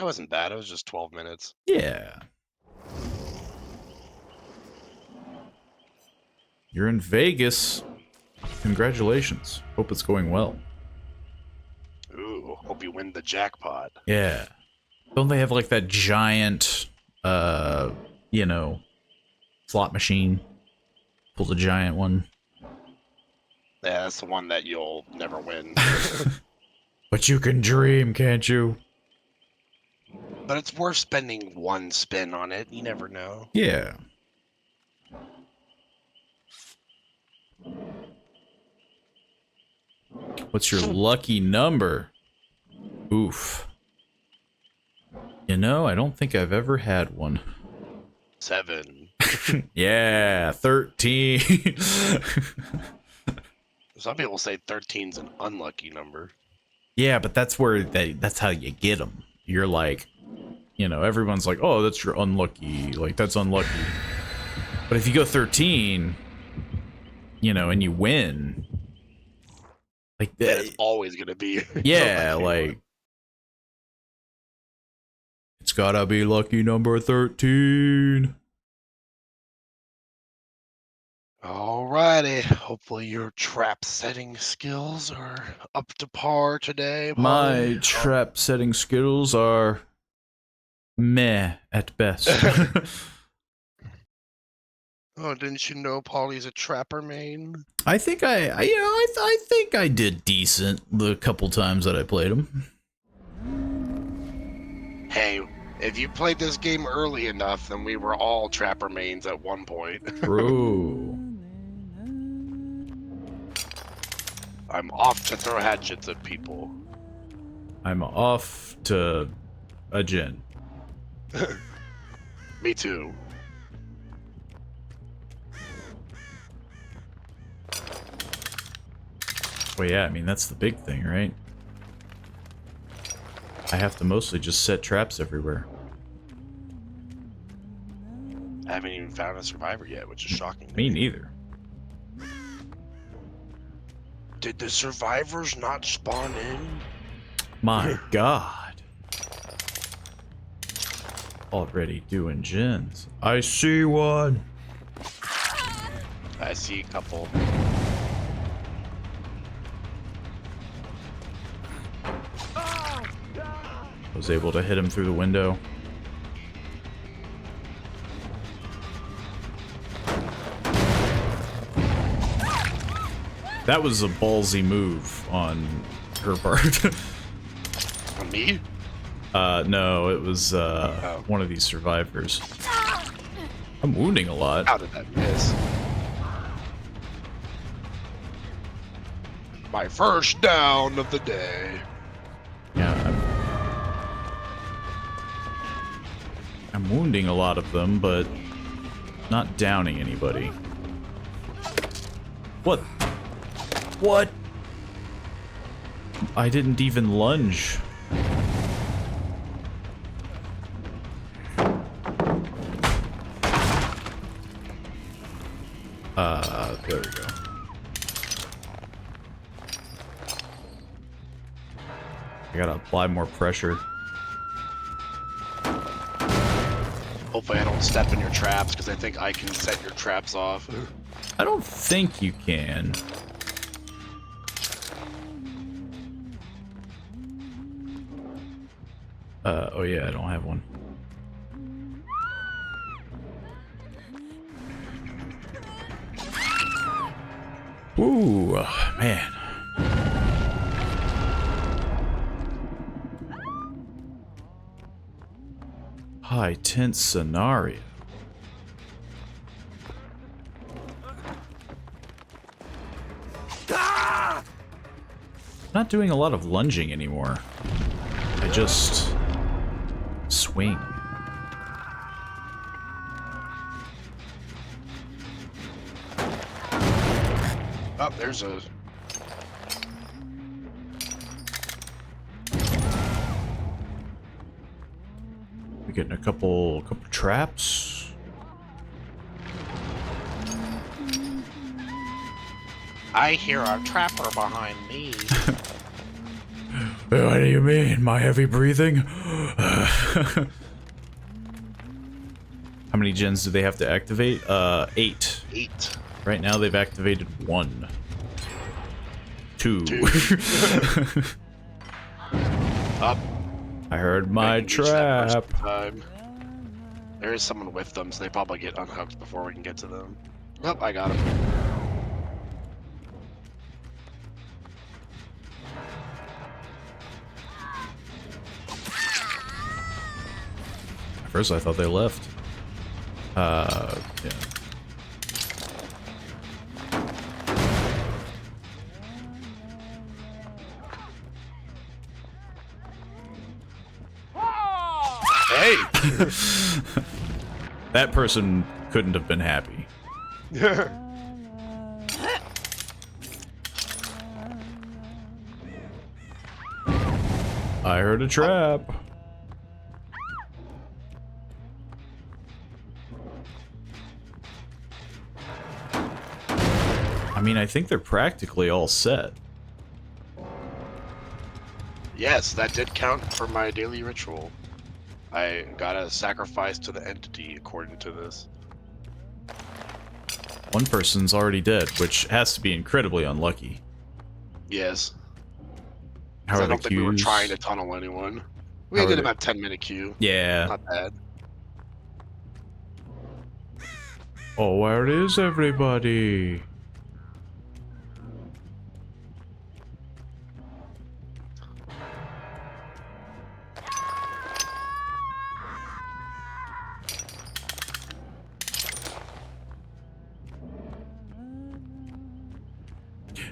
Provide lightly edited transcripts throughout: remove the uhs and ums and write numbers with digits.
That wasn't bad. It was just 12 minutes. Yeah. You're in Vegas. Congratulations. Hope it's going well. Ooh, hope you win the jackpot. Yeah. Don't they have like that giant, you know, slot machine? Pull the giant one. Yeah, that's the one that you'll never win. But you can dream, can't you? But it's worth spending one spin on it. You never know. Yeah. What's your lucky number? Oof. You know, I don't think I've ever had one. 7. Yeah, 13. Some people say 13's an unlucky number. Yeah, but that's where that's how you get them. You're like, you know, everyone's like, oh, that's your unlucky. Like, that's unlucky. But if you go 13, you know, and you win, like Then it's always going to be. Yeah, like, it's gotta be lucky number 13. Alrighty. Hopefully your trap setting skills are up to par today, Polly. My trap setting skills are meh at best. Oh, didn't you know Polly's a trapper main? I think I think I did decent the couple times that I played him. Hey, if you played this game early enough, then we were all trapper mains at one point. True. I'm off to throw hatchets at people. I'm off to a gin. Me too. Well, yeah, I mean, that's the big thing, right? I have to mostly just set traps everywhere. I haven't even found a survivor yet, which is shocking. Me neither. Did the survivors not spawn in? My God. Already doing gins. I see one. I see a couple. I was able to hit him through the window. That was a ballsy move on her part. On me? No, it was one of these survivors. I'm wounding a lot. How did that miss? My first down of the day. Yeah, I'm wounding a lot of them, but not downing anybody. What? What? I didn't even lunge. There we go. I gotta apply more pressure. Hopefully I don't step in your traps, because I think I can set your traps off. I don't think you can. Oh yeah, I don't have one. Ooh, man. High tense scenario. Not doing a lot of lunging anymore. I just swing. Oh, there's a... We're getting a couple traps. I hear a trapper behind me. What do you mean, my heavy breathing? How many gens do they have to activate? 8. 8. Right now they've activated 1. 2. Up. I heard my trap. There is someone with them, so they probably get unhooked before we can get to them. Oh, I got him. At first I thought they left. Yeah. Hey! That person couldn't have been happy. I heard a trap. I mean, I think they're practically all set. Yes, that did count for my daily ritual. I got a sacrifice to the entity according to this. One person's already dead, which has to be incredibly unlucky. Yes. How I are the don't think we were queues? trying to tunnel anyone. We How are did they- about 10-minute queue. Yeah. Not bad. Oh, where is everybody?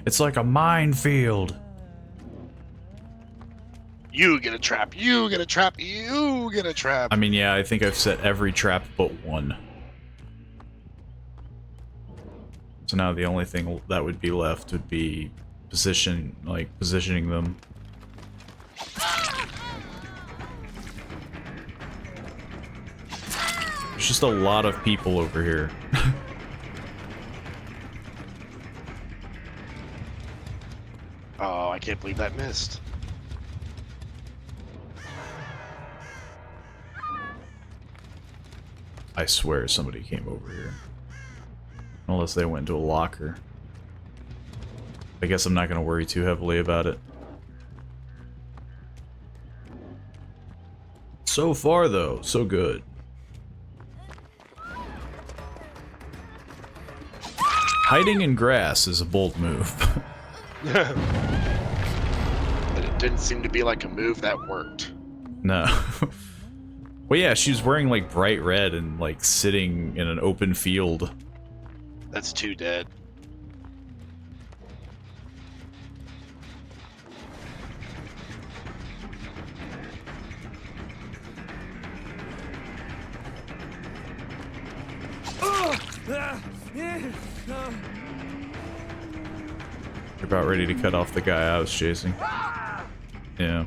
It's like a minefield. You get a trap. You get a trap. You get a trap. I mean, yeah, I think I've set every trap but one. So now the only thing that would be left would be positioning them. There's just a lot of people over here. Oh, I can't believe that missed. I swear somebody came over here. Unless they went into a locker. I guess I'm not going to worry too heavily about it. So far, though, so good. Hiding in grass is a bold move. But it didn't seem to be like a move that worked. No. Well, yeah, she's wearing, like, bright red and, like, sitting in an open field. That's 2 dead. You're about ready to cut off the guy I was chasing. Yeah.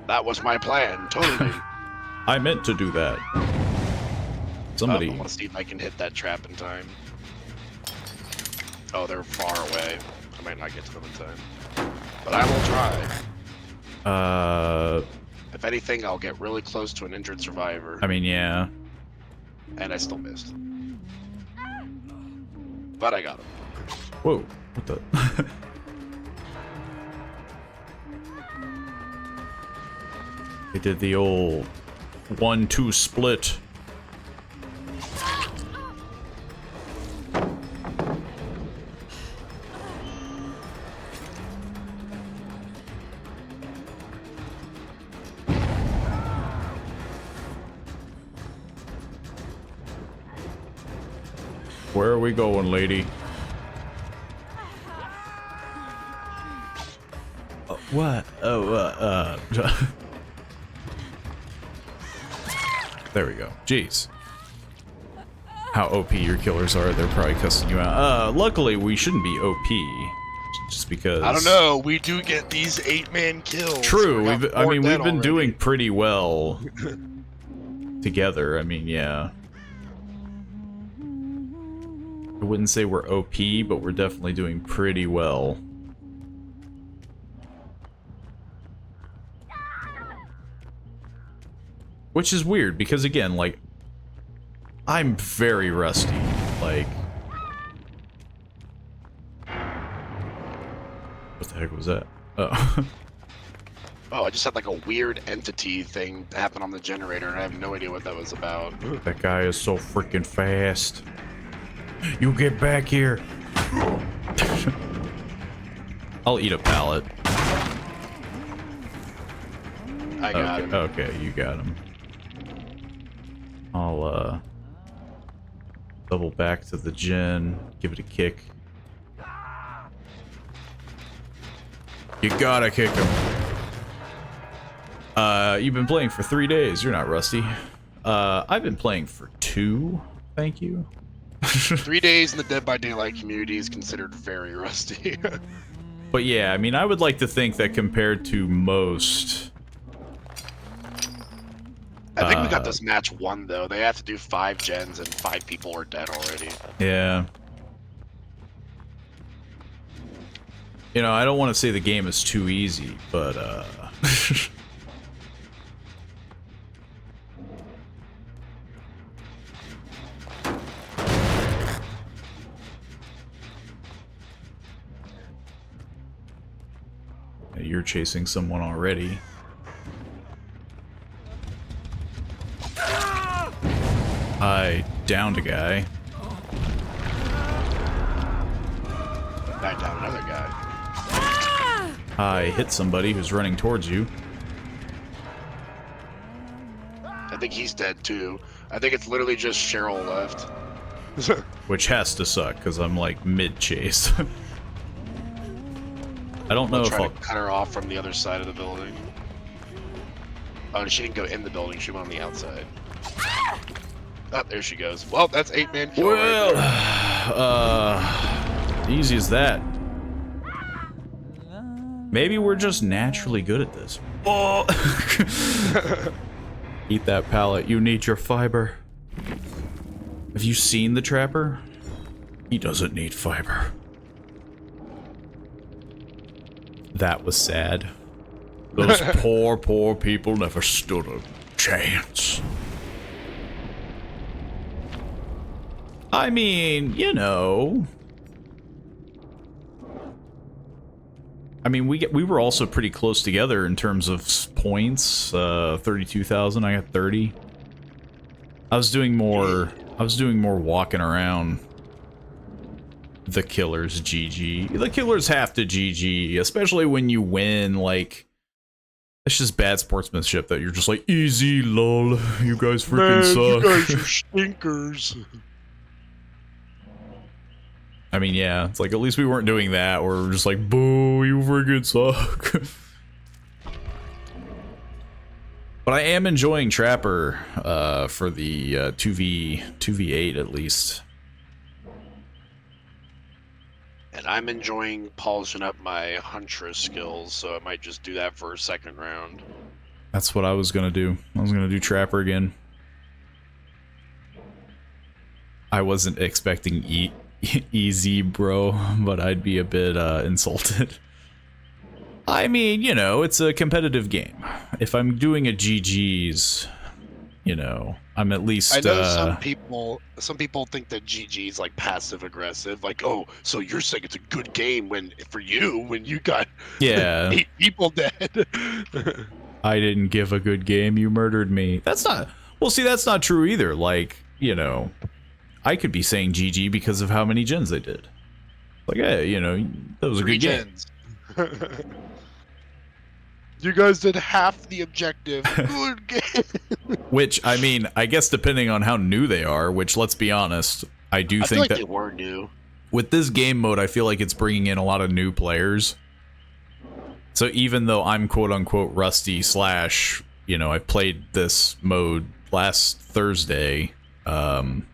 That was my plan, totally. I meant to do that. Somebody... I want to see if I can hit that trap in time. Oh, they're far away. I might not get to them in time. But I will try. If anything, I'll get really close to an injured survivor. I mean, yeah. And I still missed. But I got him. Whoa, what the... They did the old 1-2 split. Where are we going, lady? What? Oh, There we go. Jeez. How OP your killers are, they're probably cussing you out. Luckily, we shouldn't be OP. Just because... I don't know, we do get these 8-man kills. True, We got I 4 mean, dead we've been already. doing pretty well together. I mean, yeah. I wouldn't say we're OP, but we're definitely doing pretty well. Which is weird because again, like, I'm very rusty. Like, what the heck was that? Oh. Oh, I just had like a weird entity thing happen on the generator, and I have no idea what that was about. That guy is so freaking fast. You get back here. I'll eat a pallet. I got him. Okay, you got him. I'll double back to the gen, give it a kick. You gotta kick him. You've been playing for 3 days. You're not rusty. I've been playing for 2. Thank you. 3 days in the Dead by Daylight community is considered very rusty. But yeah, I mean, I would like to think that compared to most... I think we got this match won, though. They have to do 5 gens, and 5 people are dead already. Yeah. You know, I don't want to say the game is too easy, but, You're chasing someone already. I downed a guy. I downed another guy. I hit somebody who's running towards you. I think he's dead, too. I think it's literally just Cheryl left. Which has to suck, because I'm, like, mid-chase. I don't know if I'll... cut her off from the other side of the building. Oh, and she didn't go in the building. She went on the outside. Oh, there she goes. Well, that's 8-man kill Well, right there. Easy as that. Maybe we're just naturally good at this. Oh! Eat that pallet. You need your fiber. Have you seen the trapper? He doesn't need fiber. That was sad. Those poor people never stood a chance. I mean, you know. I mean, we were also pretty close together in terms of points. 32,000. I got 30. I was doing more walking around. The killers GG. The killers have to GG, especially when you win. Like, it's just bad sportsmanship that you're just like, easy, lol. You guys freaking suck. You guys are stinkers. I mean, yeah, it's like, at least we weren't doing that, or we're just like, boo, you freaking suck. But I am enjoying Trapper for the 2v8 at least. And I'm enjoying polishing up my Huntress skills, so I might just do that for a second round. That's what I was gonna do. I was gonna do Trapper again. I wasn't expecting easy, bro, but I'd be a bit insulted. I mean, you know, it's a competitive game. If I'm doing a GG's, you know, I'm at least... I know some people think that GG is like passive aggressive, like, oh, so you're saying it's a good game when you got 8 people dead. I didn't give a good game, you murdered me. That's not... Well, see, that's not true either. Like, you know, I could be saying GG because of how many gens they did. Like, hey, you know, that was a good game. You guys did half the objective. Good game. Which, I mean, I guess depending on how new they are, which, let's be honest, I do think like that they were new. With this game mode, I feel like it's bringing in a lot of new players. So even though I'm quote-unquote rusty slash, you know, I played this mode last Thursday, I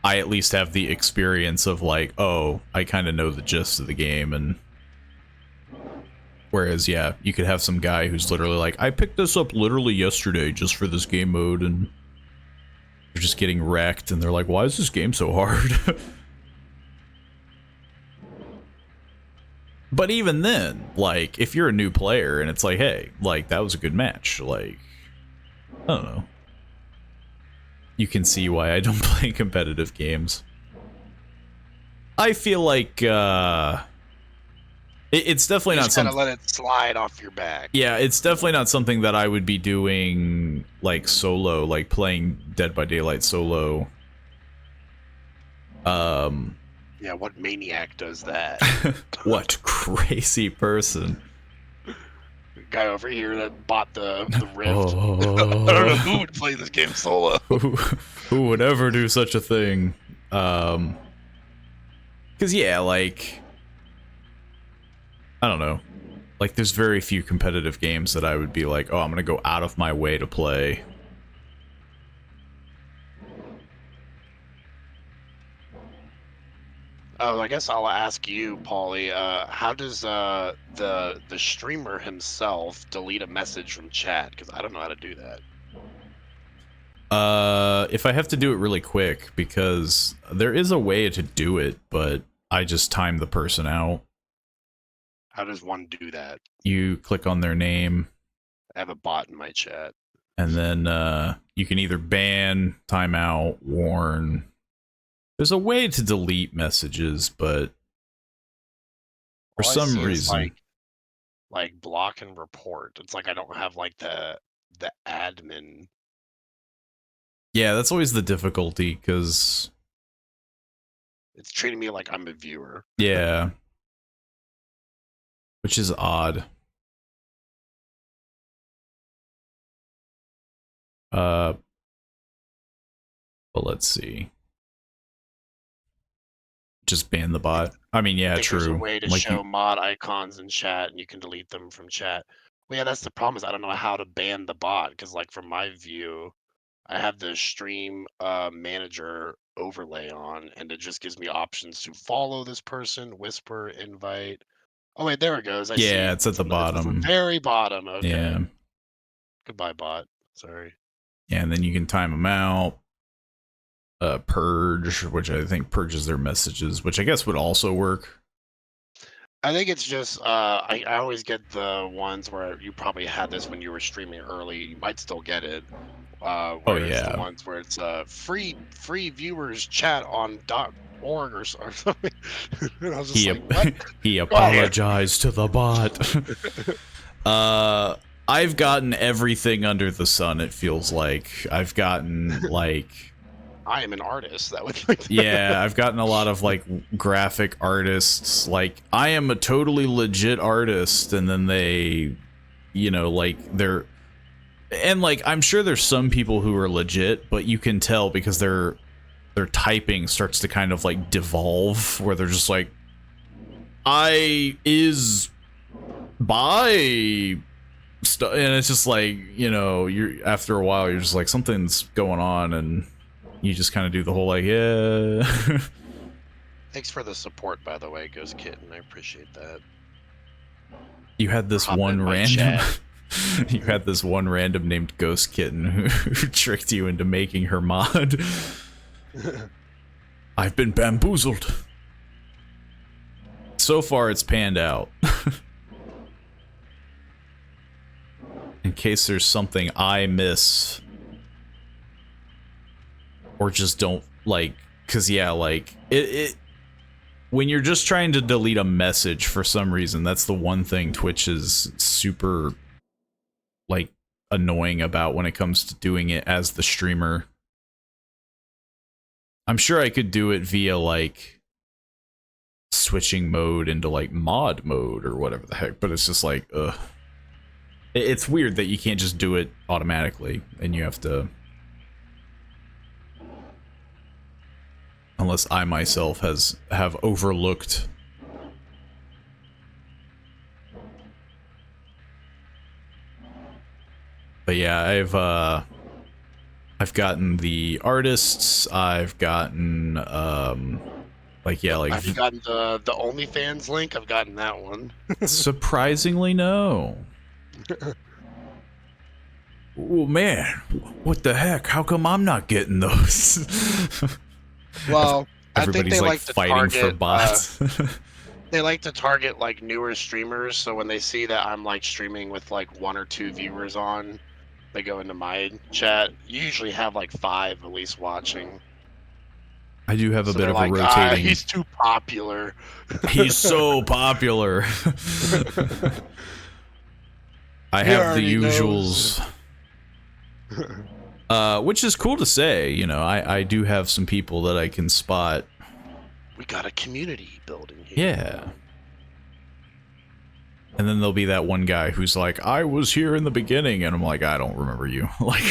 at least have the experience of like, oh, I kind of know the gist of the game, and whereas, yeah, you could have some guy who's literally like, I picked this up literally yesterday just for this game mode, and they're just getting wrecked, and they're like, why is this game so hard? But even then, like, if you're a new player and it's like, hey, like, that was a good match, like, I don't know. You can see why I don't play competitive games. I feel like it's definitely not something. Just gotta let it slide off your back. Yeah, it's definitely not something that I would be doing like solo, like playing Dead by Daylight solo. Yeah, what maniac does that? What crazy person? The guy over here that bought the Rift. Oh. I don't know who would play this game solo. Who would ever do such a thing? Cause yeah, like I don't know. Like there's very few competitive games that I would be like, oh, I'm gonna go out of my way to play. Oh, I guess I'll ask you, Paulie. How does the streamer himself delete a message from chat? Because I don't know how to do that. If I have to do it really quick, because there is a way to do it, but I just time the person out. How does one do that? You click on their name. I have a bot in my chat. And then you can either ban, timeout, warn. There's a way to delete messages, but for some reason, like block and report. It's like I don't have like the admin. Yeah, that's always the difficulty because it's treating me like I'm a viewer. Yeah, which is odd. But let's see. Just ban the bot. I mean, yeah, true. There's a way to show mod icons in chat, and you can delete them from chat. Well, yeah, that's the problem. Is I don't know how to ban the bot because, like, from my view, I have the stream manager overlay on, and it just gives me options to follow this person, whisper, invite. Oh wait, there it goes. I see. Yeah, it's at the bottom. It's at the very bottom. Okay. Yeah. Goodbye, bot. Sorry. Yeah, and then you can time them out. Purge, which I think purges their messages, which I guess would also work. I think it's just I always get the ones where you probably had this when you were streaming early. You might still get it. Oh yeah, the ones where it's free viewers chat on .org or something. And I was just like, what? He apologized to the bot. I've gotten everything under the sun. It feels like I've gotten like. I am an artist. That would. Yeah, I've gotten a lot of like graphic artists. Like I am a totally legit artist, and then they, you know, like they're, and like I'm sure there's some people who are legit, but you can tell because their typing starts to kind of like devolve, where they're just like, I is by. And it's just like, you know, you're after a while you're just like something's going on, and you just kind of do the whole like, yeah. Thanks for the support, by the way, Ghost Kitten. I appreciate that. You had this one random. You had this one random named Ghost Kitten who tricked you into making her mod. I've been bamboozled. So far, it's panned out. In case there's something I miss. Or just don't, like, because, yeah, like, when you're just trying to delete a message for some reason, that's the one thing Twitch is super, like, annoying about when it comes to doing it as the streamer. I'm sure I could do it via, like, switching mode into, like, mod mode or whatever the heck, but it's just like, ugh. It's weird that you can't just do it automatically, and you have to... Unless I myself have overlooked. But yeah, I've gotten the artists. I've gotten like yeah, like I've gotten the OnlyFans link. I've gotten that one. Surprisingly, no. Oh man, what the heck? How come I'm not getting those? Well, everybody's I think they like to fighting target, for bots. They like to target like newer streamers, so when they see that I'm like streaming with like 1 or 2 viewers on, They go into my chat. You usually have like 5 at least watching. I do have a So bit they're of a like, rotating. he's too popular. He's so popular. I He have the already knows. usuals. Which is cool to say, you know, I do have some people that I can spot. We got a community building here. Yeah. And then there'll be that one guy who's like, I was here in the beginning, and I'm like, I don't remember you. Like,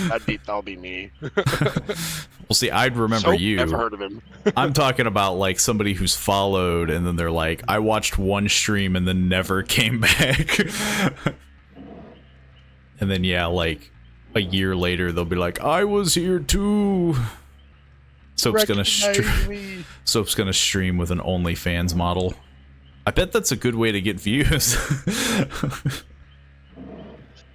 that'll be me. well, see, I'd remember you. Never heard of him. I'm talking about like somebody who's followed, and then they're like, I watched one stream and then never came back. And then yeah, like a year later, they'll be like, I was here too. Soap's gonna stream with an OnlyFans model. I bet that's a good way to get views.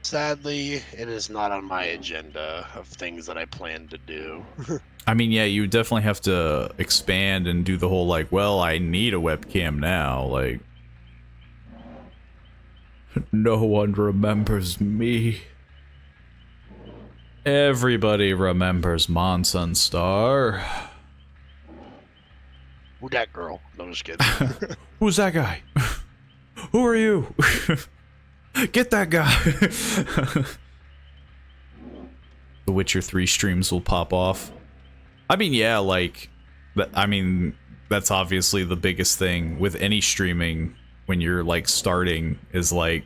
Sadly, it is not on my agenda of things that I plan to do. I mean, yeah, you definitely have to expand and do the whole, like, well, I need a webcam now, like... No one remembers me. Everybody remembers Monsun Star. Who that girl? No, I'm just kidding. Who's that guy? Who are you? Get that guy. The Witcher 3 streams will pop off. I mean, yeah, like, I mean, that's obviously the biggest thing with any streaming when you're, like, starting, is, like,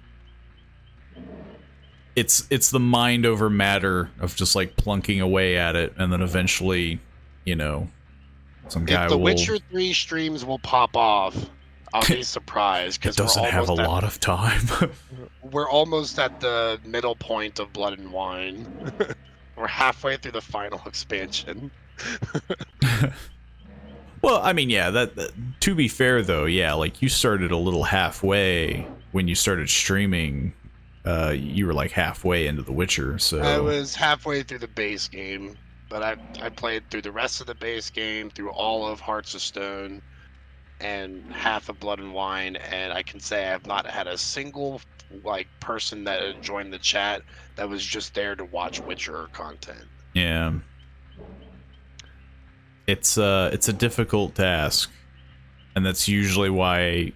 it's the mind over matter of just, like, plunking away at it, and then eventually, you know, some guy will... If the Witcher 3 streams will pop off, I'll be surprised, because it doesn't have a lot of time. We're almost at the middle point of Blood and Wine. We're halfway through the final expansion. Well, I mean, yeah, that to be fair though, yeah, like you started a little halfway when you started streaming. You were like halfway into The Witcher, so I was halfway through the base game, but I played through the rest of the base game, through all of Hearts of Stone, and half of Blood and Wine, and I can say I have not had a single like person that joined the chat that was just there to watch Witcher content. Yeah. It's a difficult task, and that's usually why.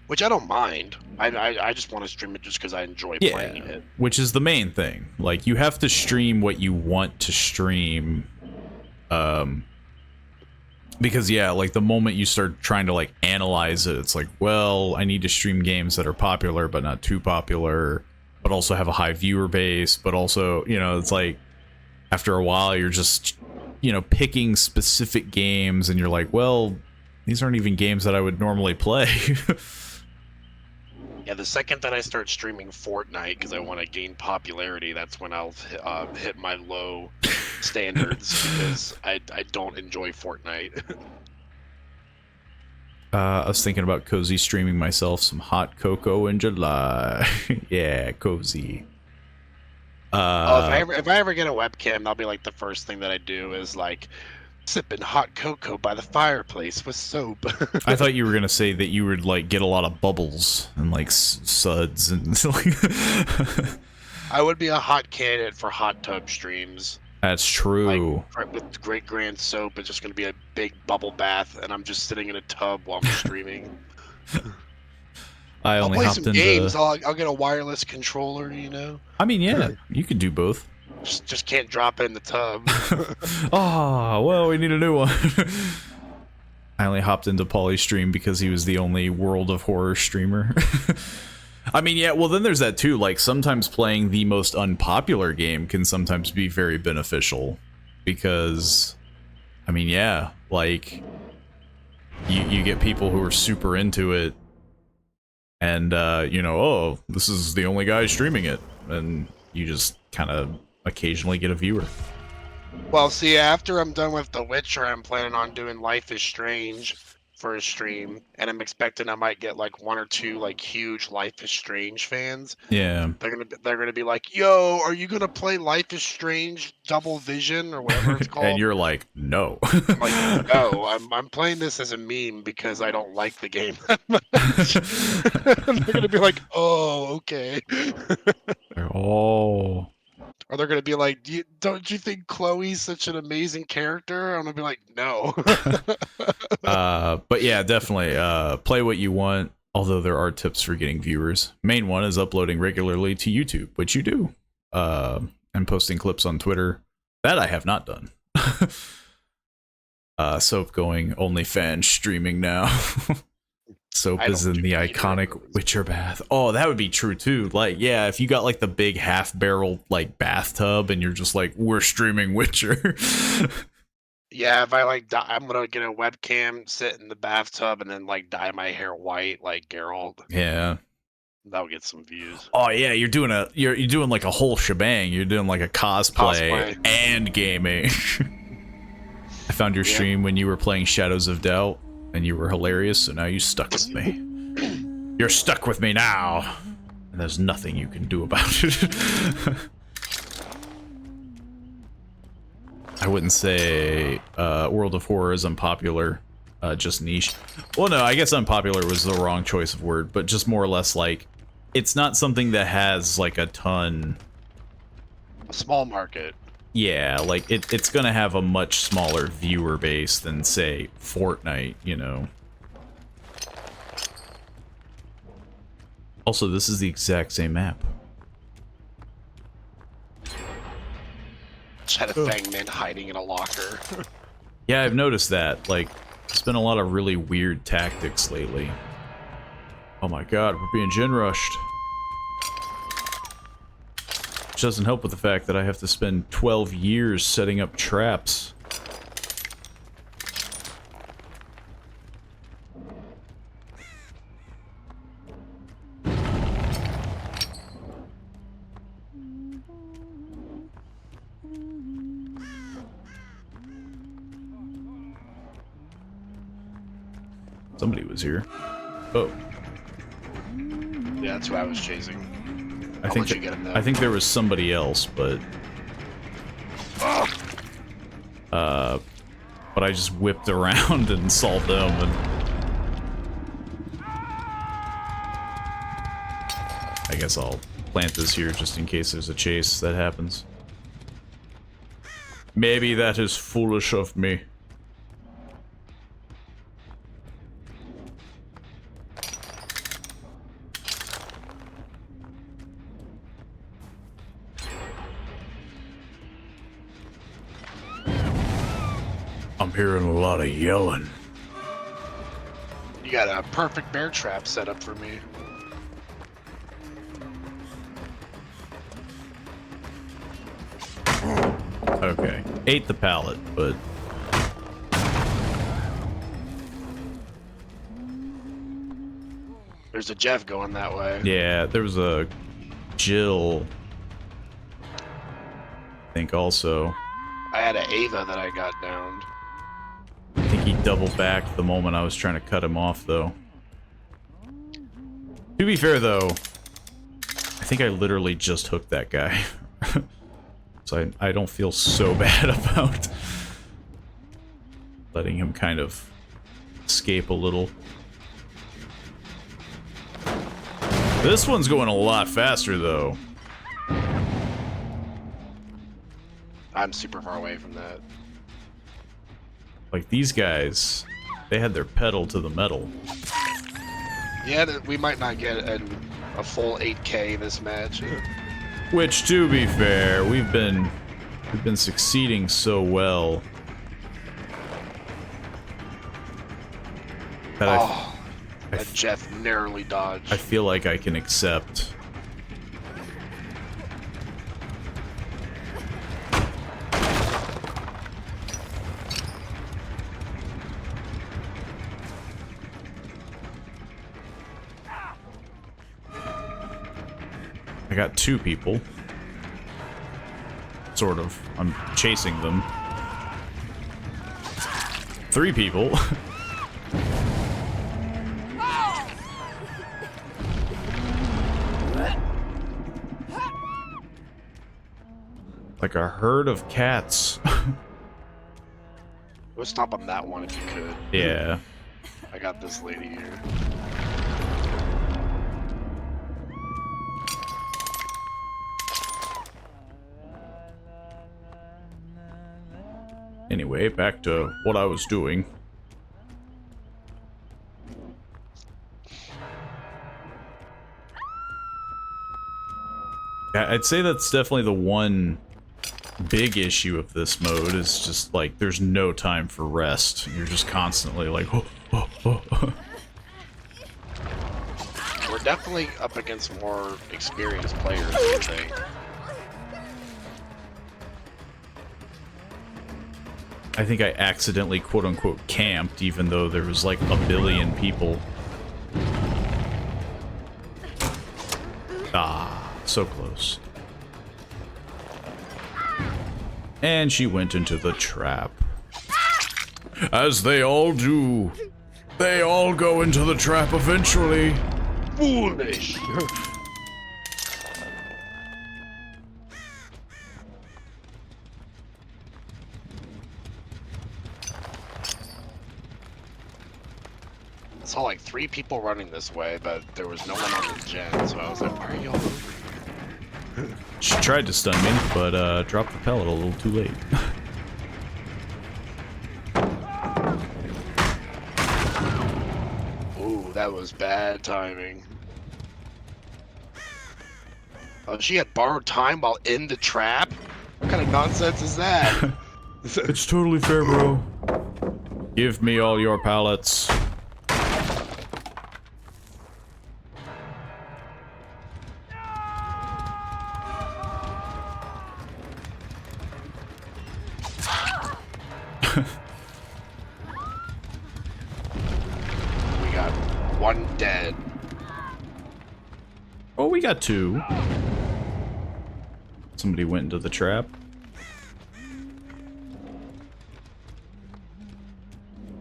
Which I don't mind. I just want to stream it just because I enjoy playing it. Which is the main thing. Like, you have to stream what you want to stream. Because, yeah, like, the moment you start trying to, like, analyze it, it's like, well, I need to stream games that are popular but not too popular, but also have a high viewer base, but also, you know, it's like, after a while, you're just, you know, picking specific games, and you're like, well, these aren't even games that I would normally play. Yeah, the second that I start streaming Fortnite because I want to gain popularity, that's when I'll hit my low standards, because I don't enjoy Fortnite. I was thinking about cozy streaming myself some hot cocoa in July. Yeah, cozy. If I ever get a webcam, that'll be like the first thing that I do is like sipping hot cocoa by the fireplace with soap. I thought you were gonna say that you would like get a lot of bubbles and like suds and like. I would be a hot candidate for hot tub streams. That's true. Like, with great grand soap, it's just gonna be a big bubble bath, and I'm just sitting in a tub while I'm streaming. I'll play some games. I'll get a wireless controller, you know. I mean, yeah, you could do both. Just can't drop it in the tub. Oh, well, we need a new one. I only hopped into Pauly's stream because he was the only World of Horror streamer. I mean, yeah, well, then there's that too. Like, sometimes playing the most unpopular game can sometimes be very beneficial. Because, I mean, yeah, like, you get people who are super into it. And, you know, oh, this is the only guy streaming it. And you just kind of occasionally get a viewer. Well, see, after I'm done with The Witcher, I'm planning on doing Life is Strange for a stream, and I'm expecting I might get like 1 or 2 like huge Life is Strange fans. Yeah. They're gonna be like, "Yo, are you gonna play Life is Strange Double Vision or whatever it's called?" And you're like, "No." I'm like, "No, I'm playing this as a meme because I don't like the game that much." They're gonna be like, "Oh, okay." Oh. Or they're gonna be like, don't you think Chloe's such an amazing character? I'm gonna be like, no. But yeah, definitely play what you want, although there are tips for getting viewers. Main one is uploading regularly to YouTube, which you do, and posting clips on Twitter. That I have not done. Soap going OnlyFans streaming now. Soap is in the iconic Witcher bath. Oh, that would be true too. Like, yeah, if you got like the big half barrel like bathtub and you're just like, we're streaming Witcher. Yeah, if I like, I'm gonna get a webcam, sit in the bathtub, and then like dye my hair white like Geralt. Yeah, that'll get some views. Oh yeah, you're doing like a whole shebang. You're doing like a cosplay. And gaming. I found your stream when you were playing Shadows of Doubt, and you were hilarious. So now you stuck with me. You're stuck with me now, and there's nothing you can do about it. I wouldn't say World of Horror is unpopular, just niche. Well, no, I guess unpopular was the wrong choice of word, but just more or less like, it's not something that has like a ton... A small market. Yeah, like it's gonna have a much smaller viewer base than, say, Fortnite, you know. Also, this is the exact same map. Just had a Fangman hiding in a locker. Yeah, I've noticed that. Like, there's been a lot of really weird tactics lately. Oh my god, we're being gen rushed. Which doesn't help with the fact that I have to spend 12 years setting up traps. Somebody was here. Oh. Yeah, that's who I was chasing. I think there was somebody else, but I just whipped around and saw them, and I guess I'll plant this here just in case there's a chase that happens. Maybe that is foolish of me. I'm hearing a lot of yelling. You got a perfect bear trap set up for me. Okay. Ate the pallet, but... There's a Jeff going that way. Yeah, there was a Jill, I think, also. I had an Ava that I got downed. I think he doubled back the moment I was trying to cut him off, though. To be fair, though, I think I literally just hooked that guy. So I don't feel so bad about letting him kind of escape a little. This one's going a lot faster, though. I'm super far away from that. Like, these guys, they had their pedal to the metal. Yeah, we might not get a full 8K this match. Which, to be fair, we've been succeeding so well that that Jeff narrowly dodged. I feel like I can accept. I got 2 people. Sort of. I'm chasing them. 3 people. Like a herd of cats. Go stop on that one if you could. Yeah. I got this lady here. Anyway, back to what I was doing. I'd say that's definitely the one big issue of this mode is just like there's no time for rest. You're just constantly like, oh, oh, oh. We're definitely up against more experienced players, I think. I think I accidentally quote-unquote camped, even though there was like a billion people. Ah, so close. And she went into the trap. As they all do. They all go into the trap eventually. Foolish! I saw like 3 people running this way, but there was no one on the gen, so I was like, why are y'all over here? She tried to stun me, but dropped the pellet a little too late. Ooh, that was bad timing. Oh, she had borrowed time while in the trap? What kind of nonsense is that? It's totally fair, bro. Give me all your pallets. We got 1 dead. Oh, we got 2. Somebody went into the trap.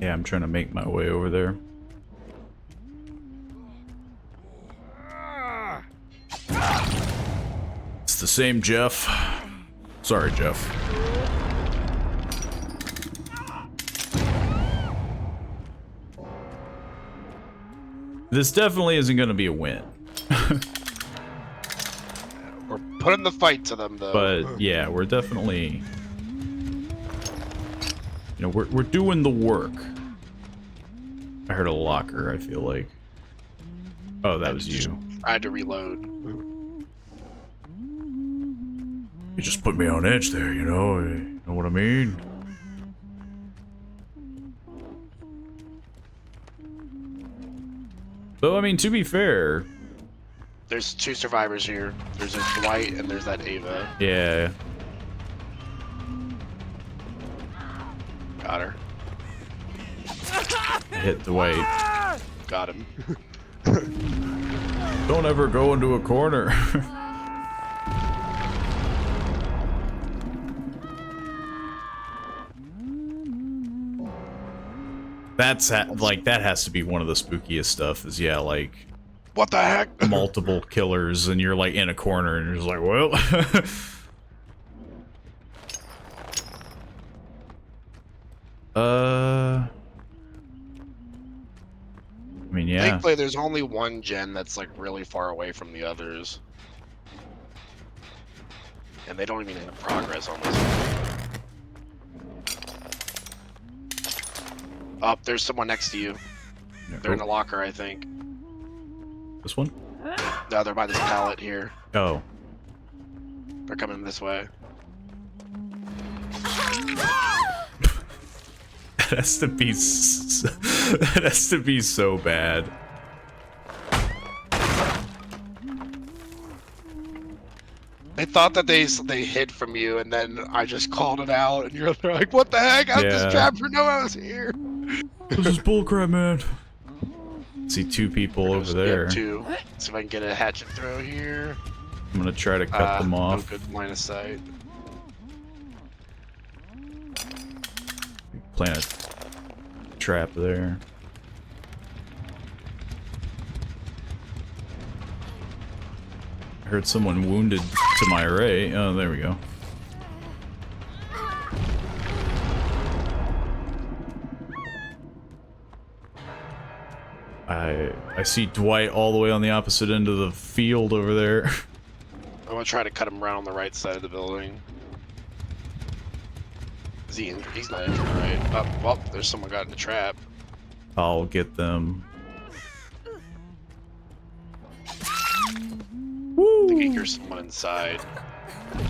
Yeah, I'm trying to make my way over there. It's the same Jeff. Sorry, Jeff. This definitely isn't going to be a win. We're putting the fight to them, though. But yeah, we're definitely, you know, we're doing the work. I heard a locker, I feel like. Oh, that was you. I had to reload. You just put me on edge there, you know what I mean? Though, I mean, to be fair... There's 2 survivors here. There's a Dwight and there's that Ava. Yeah. Got her. I hit Dwight. Got him. Don't ever go into a corner. That's like that has to be one of the spookiest stuff. Is yeah, like what the heck? multiple killers, and you're like in a corner, and you're just like, well. I mean, yeah. Thankfully, there's only 1 gen that's like really far away from the others, and they don't even have progress on this one. Oh, there's someone next to you. They're in a locker, I think. This one? No, they're by this pallet here. Oh. They're coming this way. That has to be that has to be so bad. They thought that they hid from you, and then I just called it out, and they're like, "What the heck? I just trapped for no one else here." This is bullcrap, man. See 2 people over there. 2. See if I can get a hatchet throw here. I'm gonna try to cut them off. No good line of sight. Plant a trap there. I heard someone wounded to my right. Oh, there we go. I see Dwight all the way on the opposite end of the field over there. I'm gonna try to cut him around on the right side of the building. Is he injured? He's not injured, right? Oh, well, there's someone got in the trap. I'll get them. I think I hear someone inside. I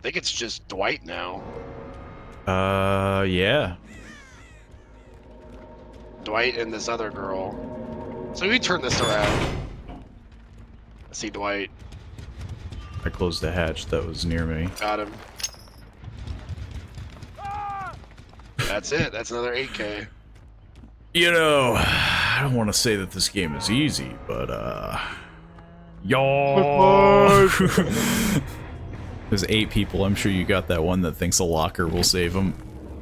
think it's just Dwight now. Yeah. Dwight and this other girl. So we turn this around. I see Dwight. I closed the hatch that was near me. Got him. That's it. That's another 8K. You know, I don't want to say that this game is easy, but y'all. There's 8 people. I'm sure you got that one that thinks a locker will save him.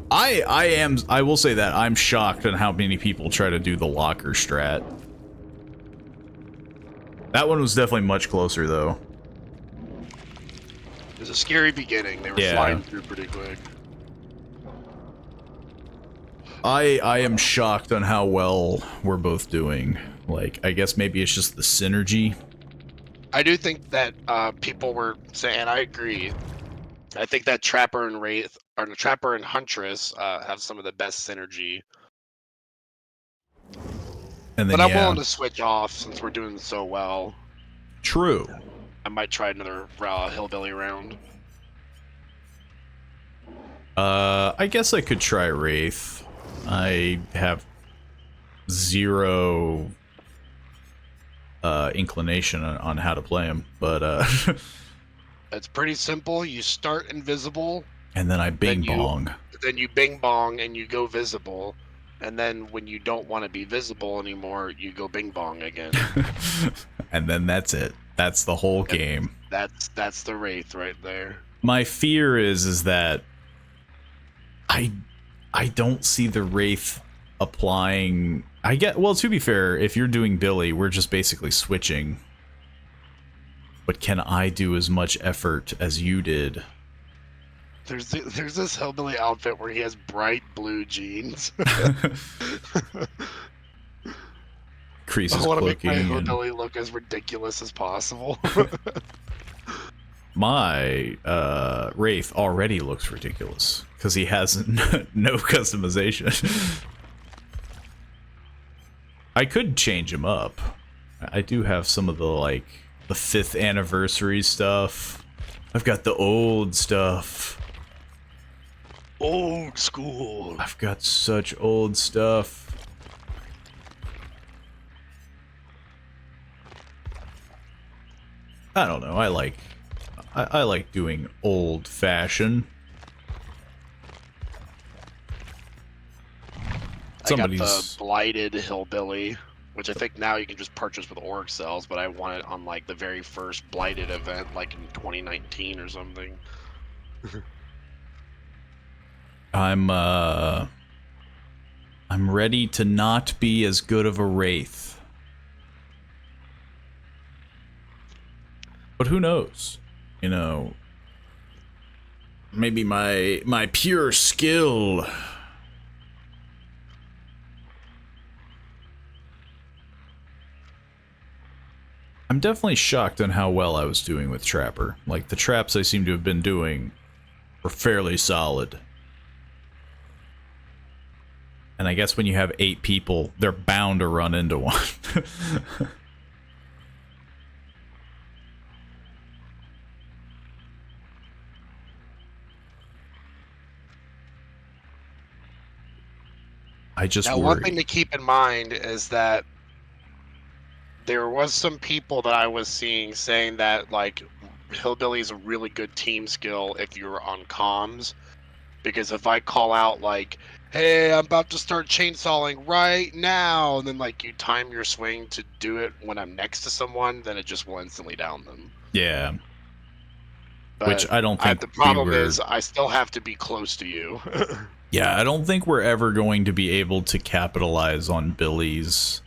I will say that I'm shocked at how many people try to do the locker strat. That one was definitely much closer though. It was a scary beginning. They were flying through pretty quick. I am shocked on how well we're both doing. Like, I guess maybe it's just the synergy. I do think that people were saying, and I agree. I think that Trapper and Wraith, or the Trapper and Huntress, have some of the best synergy. And then, but I'm willing to switch off since we're doing so well. True. I might try another hillbilly round. I guess I could try Wraith. I have 0 inclination on how to play him, but it's pretty simple. You start invisible, and then I bing bong. Then you bing bong and you go visible, and then when you don't want to be visible anymore, you go bing bong again. And then that's it. That's the whole game. That's the Wraith right there. My fear is that I don't see the Wraith applying. Well, to be fair, if you're doing Billy, we're just basically switching. But can I do as much effort as you did? There's this hillbilly outfit where he has bright blue jeans. Creases I want to make cloaking my hillbilly look as ridiculous as possible. My Wraith already looks ridiculous because he has no customization. I could change him up. I do have some of the 5th anniversary stuff. I've got the old stuff. Old school. I've got such old stuff. I don't know. I like doing old fashioned. I got the blighted hillbilly, which I think now you can just purchase with org cells, but I want it on the very first blighted event, like in 2019 or something. I'm ready to not be as good of a Wraith. But who knows? You know, maybe my pure skill. I'm definitely shocked on how well I was doing with Trapper. Like, the traps I seem to have been doing were fairly solid. And I guess when you have 8 people, they're bound to run into one. I just worry. One thing to keep in mind is that there was some people that I was seeing saying that hillbilly is a really good team skill if you're on comms, because if I call out hey, I'm about to start chainsawing right now, and then you time your swing to do it when I'm next to someone, then it just will instantly down them. Yeah. But which I don't think the problem is I still have to be close to you. Yeah, I don't think we're ever going to be able to capitalize on Billy's.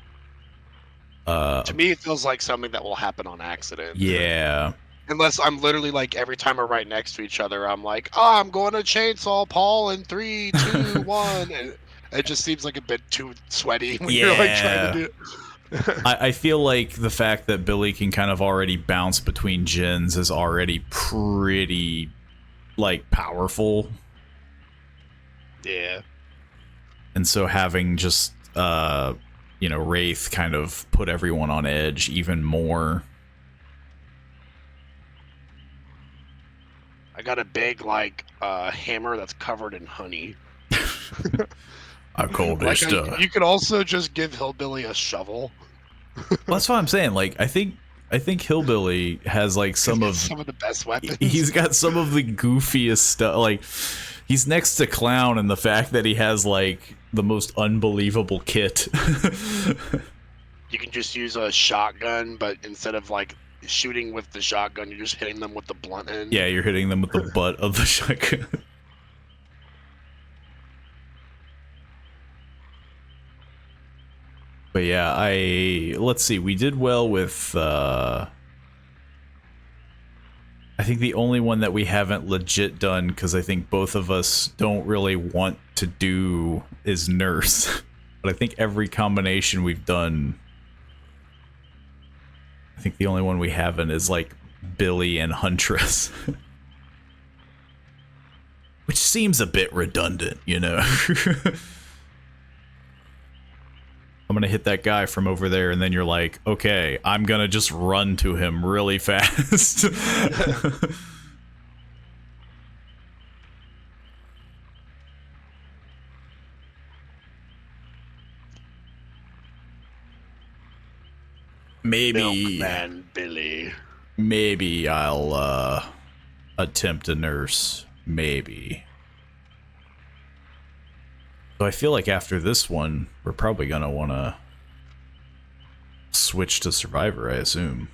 To me, it feels like something that will happen on accident. Yeah. Unless I'm literally every time we're right next to each other, I'm like, oh, I'm going to chainsaw Paul in 3, 2, 1. And it just seems like a bit too sweaty when you're trying to do it. I feel like the fact that Billy can kind of already bounce between gens is already pretty, like, powerful. Yeah. And so having just, Wraith kind of put everyone on edge even more. I got a big, like, hammer that's covered in honey. I call this You could also just give Hillbilly a shovel. Well, that's what I'm saying. Like, I think Hillbilly has like some of the best weapons. He's got some of the goofiest stuff. Like, he's next to Clown in the fact that he has like the most unbelievable kit. You can just use a shotgun, but instead of like shooting with the shotgun, you're just hitting them with the blunt end. Yeah, you're hitting them with the butt of the shotgun. But yeah, let's see, we did well with I think the only one that we haven't legit done, because I think both of us don't really want to do, is Nurse. But I think every combination we've done, I think the only one we haven't is like Billy and Huntress. Which seems a bit redundant, you know? I'm gonna hit that guy from over there, and then you're like, okay, I'm gonna just run to him really fast. Milkman Billy. Maybe I'll attempt a nurse. Maybe. So I feel like after this one, we're probably gonna want to switch to Survivor, I assume.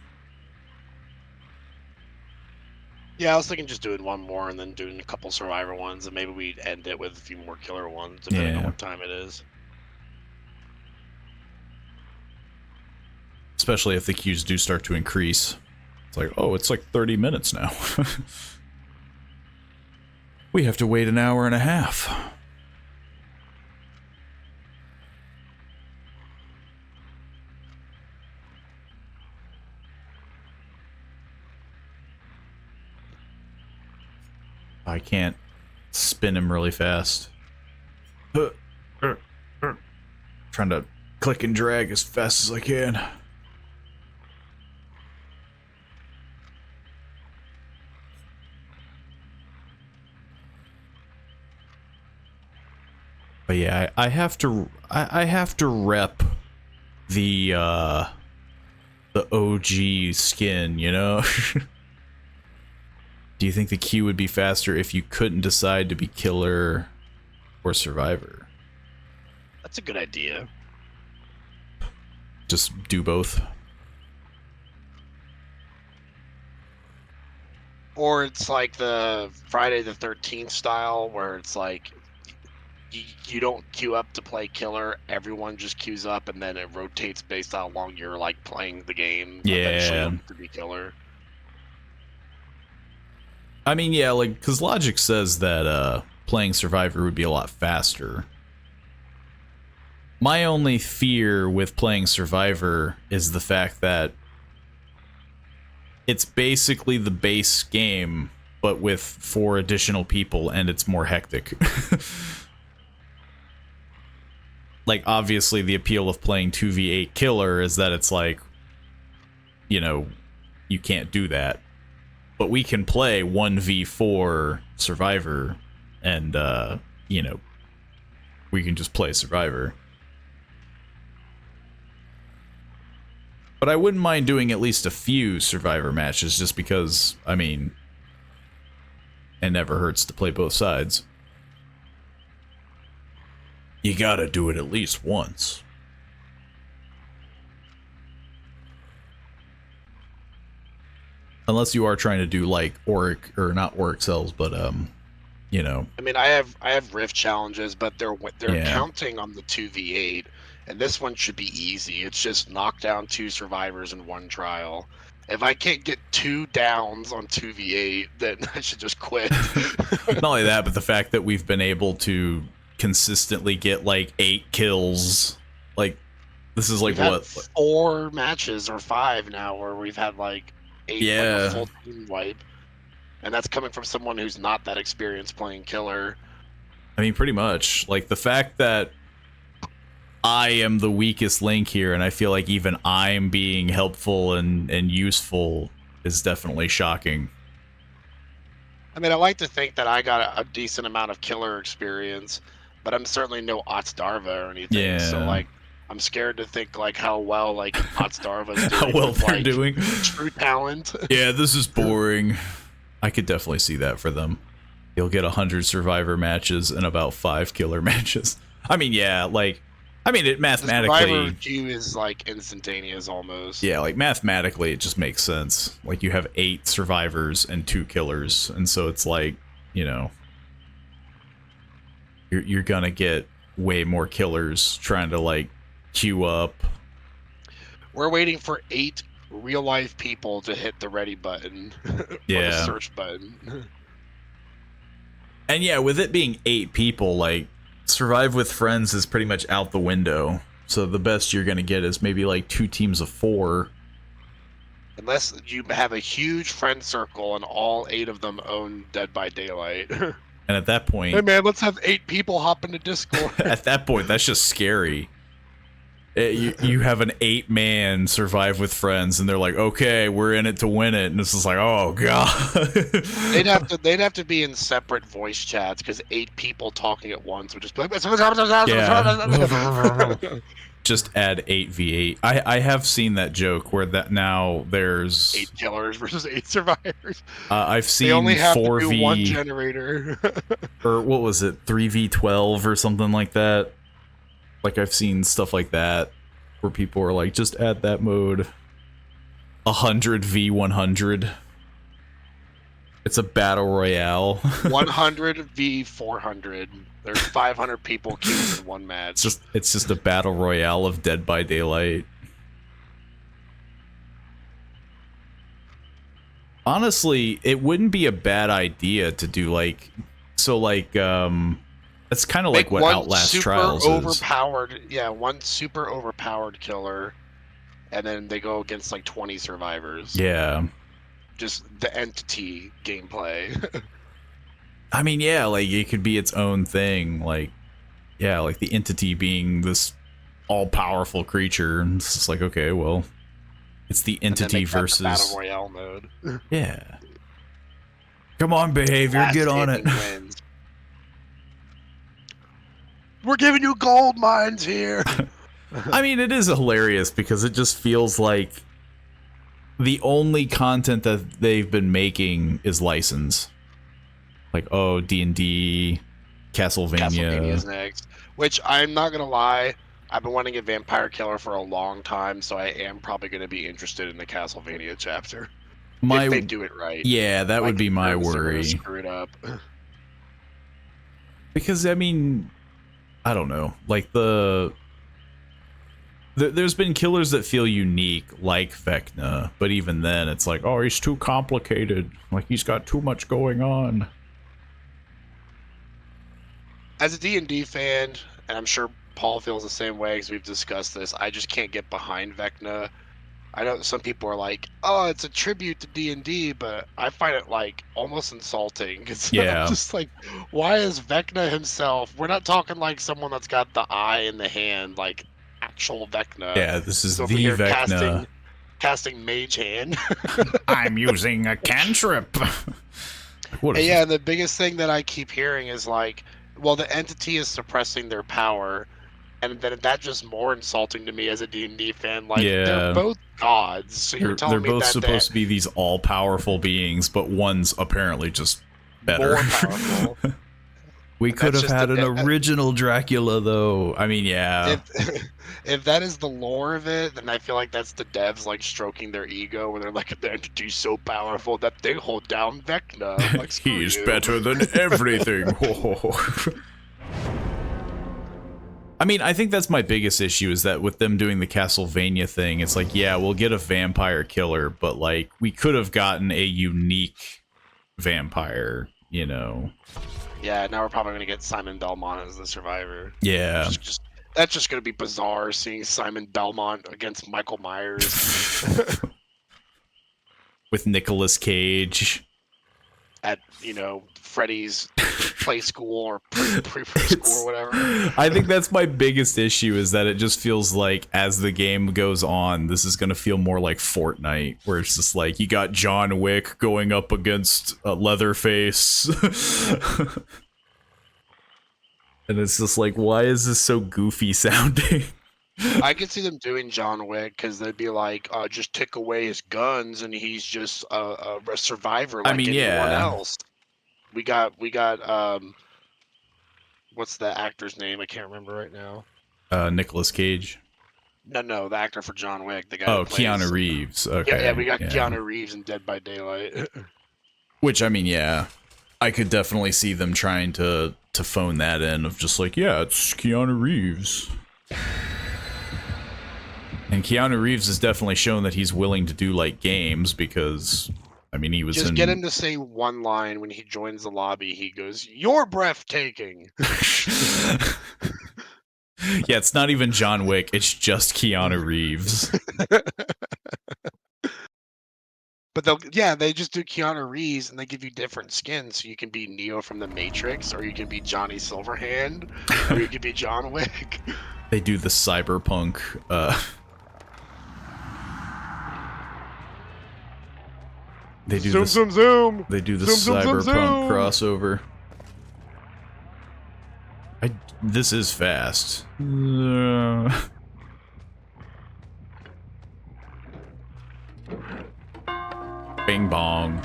Yeah, I was thinking just doing one more and then doing a couple Survivor ones, and maybe we'd end it with a few more killer ones, depending on what time it is. Especially if the queues do start to increase. It's like, oh, it's like 30 minutes now. We have to wait an hour and a half. I can't spin him really fast. Trying to click and drag as fast as I can. But yeah, I have to rep the OG skin, you know? Do you think the queue would be faster if you couldn't decide to be killer or survivor? That's a good idea. Just do both. Or it's like the Friday the 13th style, where it's like you don't queue up to play killer, everyone just queues up, and then it rotates based on how long you're like playing the game. Yeah. To be killer. I mean, yeah, like, because logic says that playing Survivor would be a lot faster. My only fear with playing Survivor is the fact that it's basically the base game, but with 4 additional people, and it's more hectic. Like, obviously, the appeal of playing 2v8 killer is that it's like, you know, you can't do that. But we can play 1v4 Survivor, and, you know, we can just play Survivor. But I wouldn't mind doing at least a few Survivor matches, just because, I mean, it never hurts to play both sides. You gotta do it at least once. Unless you are trying to do like Auric, or not Auric cells, but you know. I mean, I have rift challenges, but they're counting on the 2v8, and this one should be easy. It's just knock down 2 survivors in 1 trial. If I can't get 2 downs on 2v8, then I should just quit. Not only that, but the fact that we've been able to consistently get like 8 kills, like This is like We've had what? 4 matches or 5 now where we've had, like, a Yeah. full team wipe, and that's coming from someone who's not that experienced playing killer. I mean, pretty much. Like, the fact that I am the weakest link here, and I feel like even I'm being helpful and useful is definitely shocking. I mean, I like to think that I got a decent amount of killer experience, but I'm certainly no Otsdarva or anything, so, Yeah. like, I'm scared to think, like, how well, like, Otsdarva's How doing well with, they're like, doing. true talent. Yeah, this is boring. I could definitely see that for them. You'll get 100 survivor matches and about 5 killer matches. I mean, yeah, like, I mean, it The survivor mathematically, queue is, like, instantaneous almost. yeah, like mathematically, it just makes sense. Like, you have 8 survivors and 2 killers, and so it's like, you know, you're gonna get way more killers trying to like queue up. We're waiting for 8 real life people to hit the ready button or the Yeah. search button. And yeah, with it being 8 people, like, survive with friends is pretty much out the window. So the best you're gonna get is maybe like 2 teams of 4. Unless you have a huge friend circle and all 8 of them own Dead by Daylight. And at that Hey point, man, let's have 8 people hop into Discord. that's just scary. You have an 8-man survive with friends, and they're like, okay, we're in it to win it, and this is like, oh god. they'd have to be in separate voice chats because 8 people talking at once would just be like, Yeah. Just add 8v8. I have seen that joke where that now there's 8 killers versus 8 survivors. I've seen They only have 4v to do one generator. or what was it, 3v12 or something like that. Like, I've seen stuff like that where people are like, just add that mode. 100v100. It's a battle royale. 100 v 400. There's 500 people queued in one match. It's just a battle royale of Dead by Daylight. Honestly, it wouldn't be a bad idea to do like, so like that's kind of like what Outlast Trials is. Yeah, one super overpowered killer, and then they go against like 20 survivors. Yeah. Just the entity gameplay. I mean, yeah, like it could be its own thing. Like, yeah, like the entity being this all-powerful creature, and it's just like, okay, well, it's the entity versus the battle royale mode. Yeah. Come on, behavior, Last get on it. wins. We're giving you gold mines here. I mean, it is hilarious because it just feels like the only content that they've been making is license. Like, oh, D&D, Castlevania's Castlevania. next. Which, I'm not gonna lie, I've been wanting a vampire killer for a long time, so I am probably gonna be interested in the Castlevania chapter. If they do it right. Yeah, that would be my worry. Screw it up. Because, I mean, I don't know. Like, there's been killers that feel unique, like Vecna, but even then, it's like, oh, he's too complicated. Like, he's got too much going on. As a D&D fan, and I'm sure Paul feels the same way because we've discussed this, I just can't get behind Vecna. I know some people are like, oh, it's a tribute to D&D, but I find it, like, almost insulting. Cause Yeah. I'm just like, why is Vecna himself? We're not talking like someone that's got the eye in the hand, like actual Vecna. Yeah, this is the Vecna. Vecna. Casting Mage Hand. I'm using a cantrip. Yeah, the biggest thing that I keep hearing is like, well, the entity is suppressing their power, and then that's just more insulting to me as a D&D fan. Like, they're both gods, so you're telling me they're both that supposed to be these all-powerful beings, but one's apparently just better. More powerful. We could have had an original Dracula, though. I mean, yeah. If that is the lore of it, then I feel like that's the devs like stroking their ego, where they're like, the entity's so powerful that they hold down Vecna. Like, he's better than everything. I mean, I think that's my biggest issue, is that with them doing the Castlevania thing, it's like, yeah, we'll get a vampire killer, but like, we could have gotten a unique vampire, you know? Yeah, now we're probably gonna get Simon Belmont as the survivor. Yeah. That's just gonna be bizarre seeing Simon Belmont against Michael Myers With Nicolas Cage. at Freddy's play school or preschool or whatever. I think that's my biggest issue, is that it just feels like as the game goes on, this is going to feel more like Fortnite, where it's just like you got John Wick going up against Leatherface. And it's just like, why is this so goofy sounding? I could see them doing John Wick because they'd be like, just take away his guns and he's just a survivor like anyone else. We got what's the actor's name? I can't remember right now. Nicolas Cage. No, the actor for John Wick, the guy. Oh, Keanu Reeves. Okay. Yeah, we got Keanu Reeves in Dead by Daylight. Which, I mean, yeah, I could definitely see them trying to phone that in of just like, yeah, it's Keanu Reeves. And Keanu Reeves has definitely shown that he's willing to do, like, games, because, I mean, he was just get him to say one line when he joins the lobby. He goes, "You're breathtaking." Yeah, it's not even John Wick, it's just Keanu Reeves. But they just do Keanu Reeves and they give you different skins. So you can be Neo from the Matrix, or you can be Johnny Silverhand, or you can be John Wick. They do the cyberpunk, They do zoom. They do the zoom, cyberpunk crossover. This is fast. Bing bong.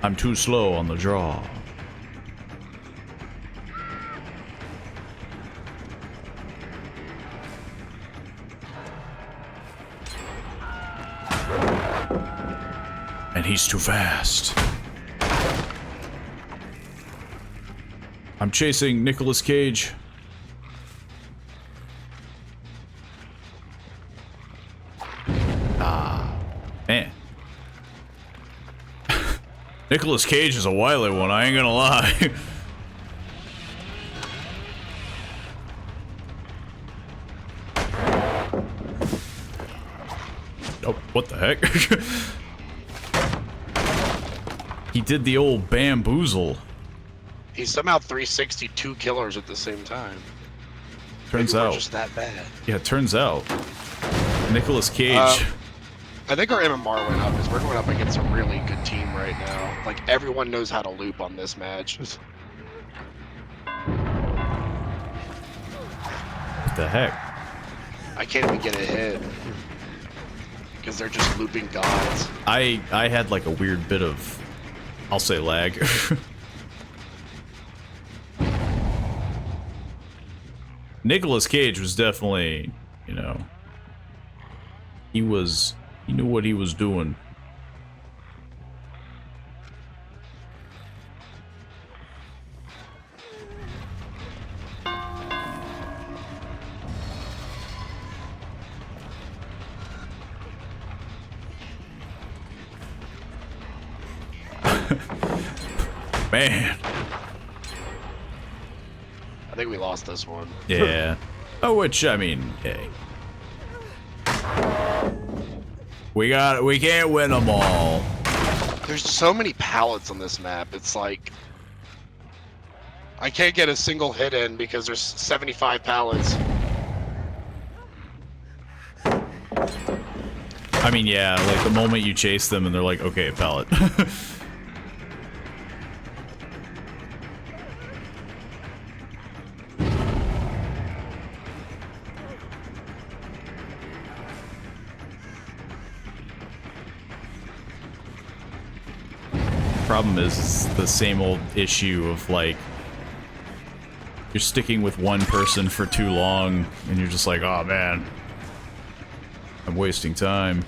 I'm too slow on the draw. And he's too fast. I'm chasing Nicolas Cage. Man. Nicolas Cage is a wily one, I ain't gonna lie. Oh, what the heck? He did the old bamboozle. He somehow 362 killers at the same time. Turns Maybe out. we're just that bad. Yeah, it turns out. Nicolas Cage. I think our MMR went up because we're going up against a really good team right now. Like, everyone knows how to loop on this match. What the heck? I can't even get a hit. Because they're just looping gods. I had like a weird bit of, I'll say, lag. Nicolas Cage was definitely, you know, he knew what he was doing. Man. I think we lost this one. Yeah. Oh, which, I mean, hey. We can't win them all. There's so many pallets on this map. It's like, I can't get a single hit in because there's 75 pallets. I mean, yeah, like the moment you chase them and they're like, okay, pallet. Problem is, it's the same old issue of like, you're sticking with one person for too long and you're just like, oh man, I'm wasting time.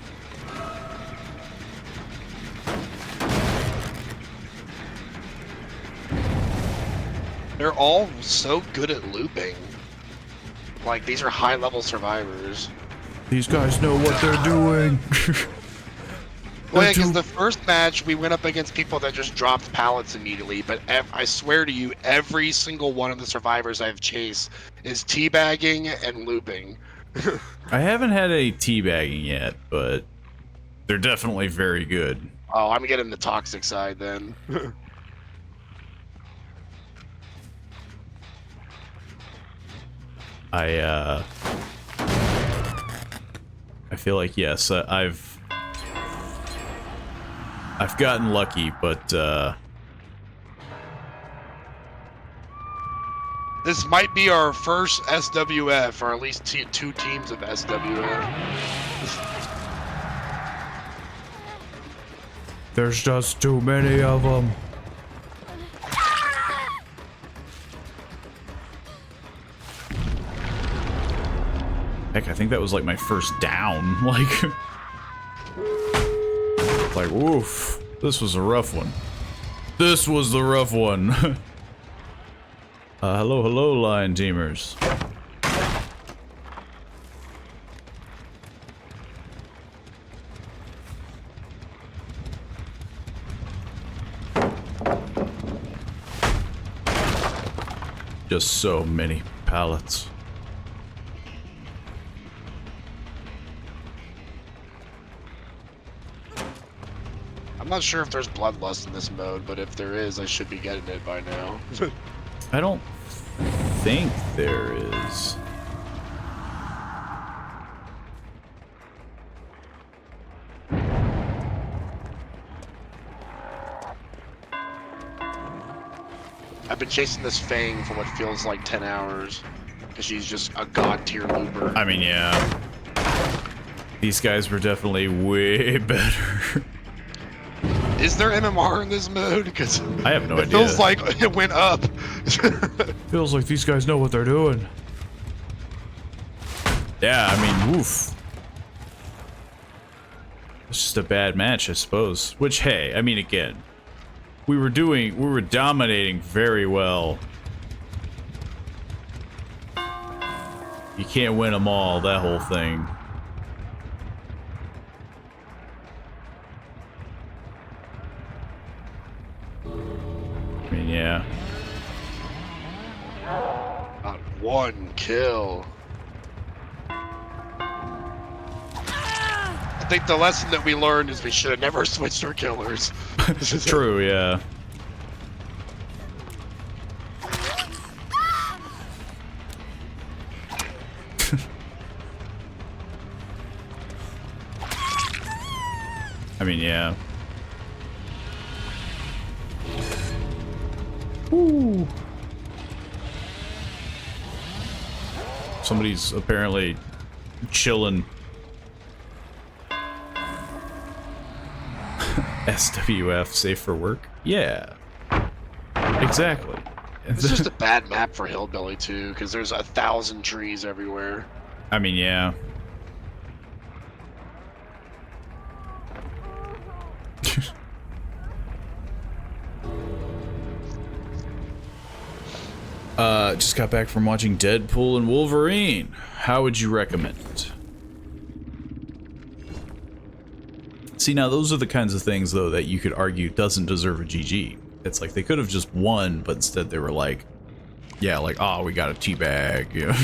They're all so good at looping. Like, these are high-level survivors. These guys know what they're doing. Well, yeah, because the first match we went up against people that just dropped pallets immediately, but I swear to you, every single one of the survivors I've chased is teabagging and looping. I haven't had any teabagging yet, but they're definitely very good. Oh, I'm getting the toxic side then. I feel like yes, I've gotten lucky, but This might be our first SWF, or at least two teams of SWF. there's just too many of them. Heck, I think that was like my first down. Like, woof. This was a rough one. This was the rough one. Hello, hello, Lion Teamers. Just so many pallets. I'm not sure if there's bloodlust in this mode, but if there is, I should be getting it by now. I don't think there is. I've been chasing this Fang for what feels like 10 hours, because she's just a god tier looper. I mean, yeah. These guys were definitely way better. Is there MMR in this mode? Because I have no idea. It feels like it went up. Feels like these guys know what they're doing. Yeah, I mean, woof. It's just a bad match, I suppose. Which, hey, I mean, again, we were dominating very well. You can't win them all, that whole thing. I mean, yeah. Not one kill. I think the lesson that we learned is we should have never switched our killers. True, yeah. I mean, yeah. Ooh. Somebody's apparently chilling. SWF, safe for work? Yeah. Exactly. It's just a bad map for Hillbilly, too, because there's 1,000 trees everywhere. I mean, yeah. Just got back from watching Deadpool and Wolverine. How would you recommend it? See, now those are the kinds of things, though, that you could argue doesn't deserve a GG. It's like they could have just won, but instead they were like, yeah, like, oh, we got a teabag, you know.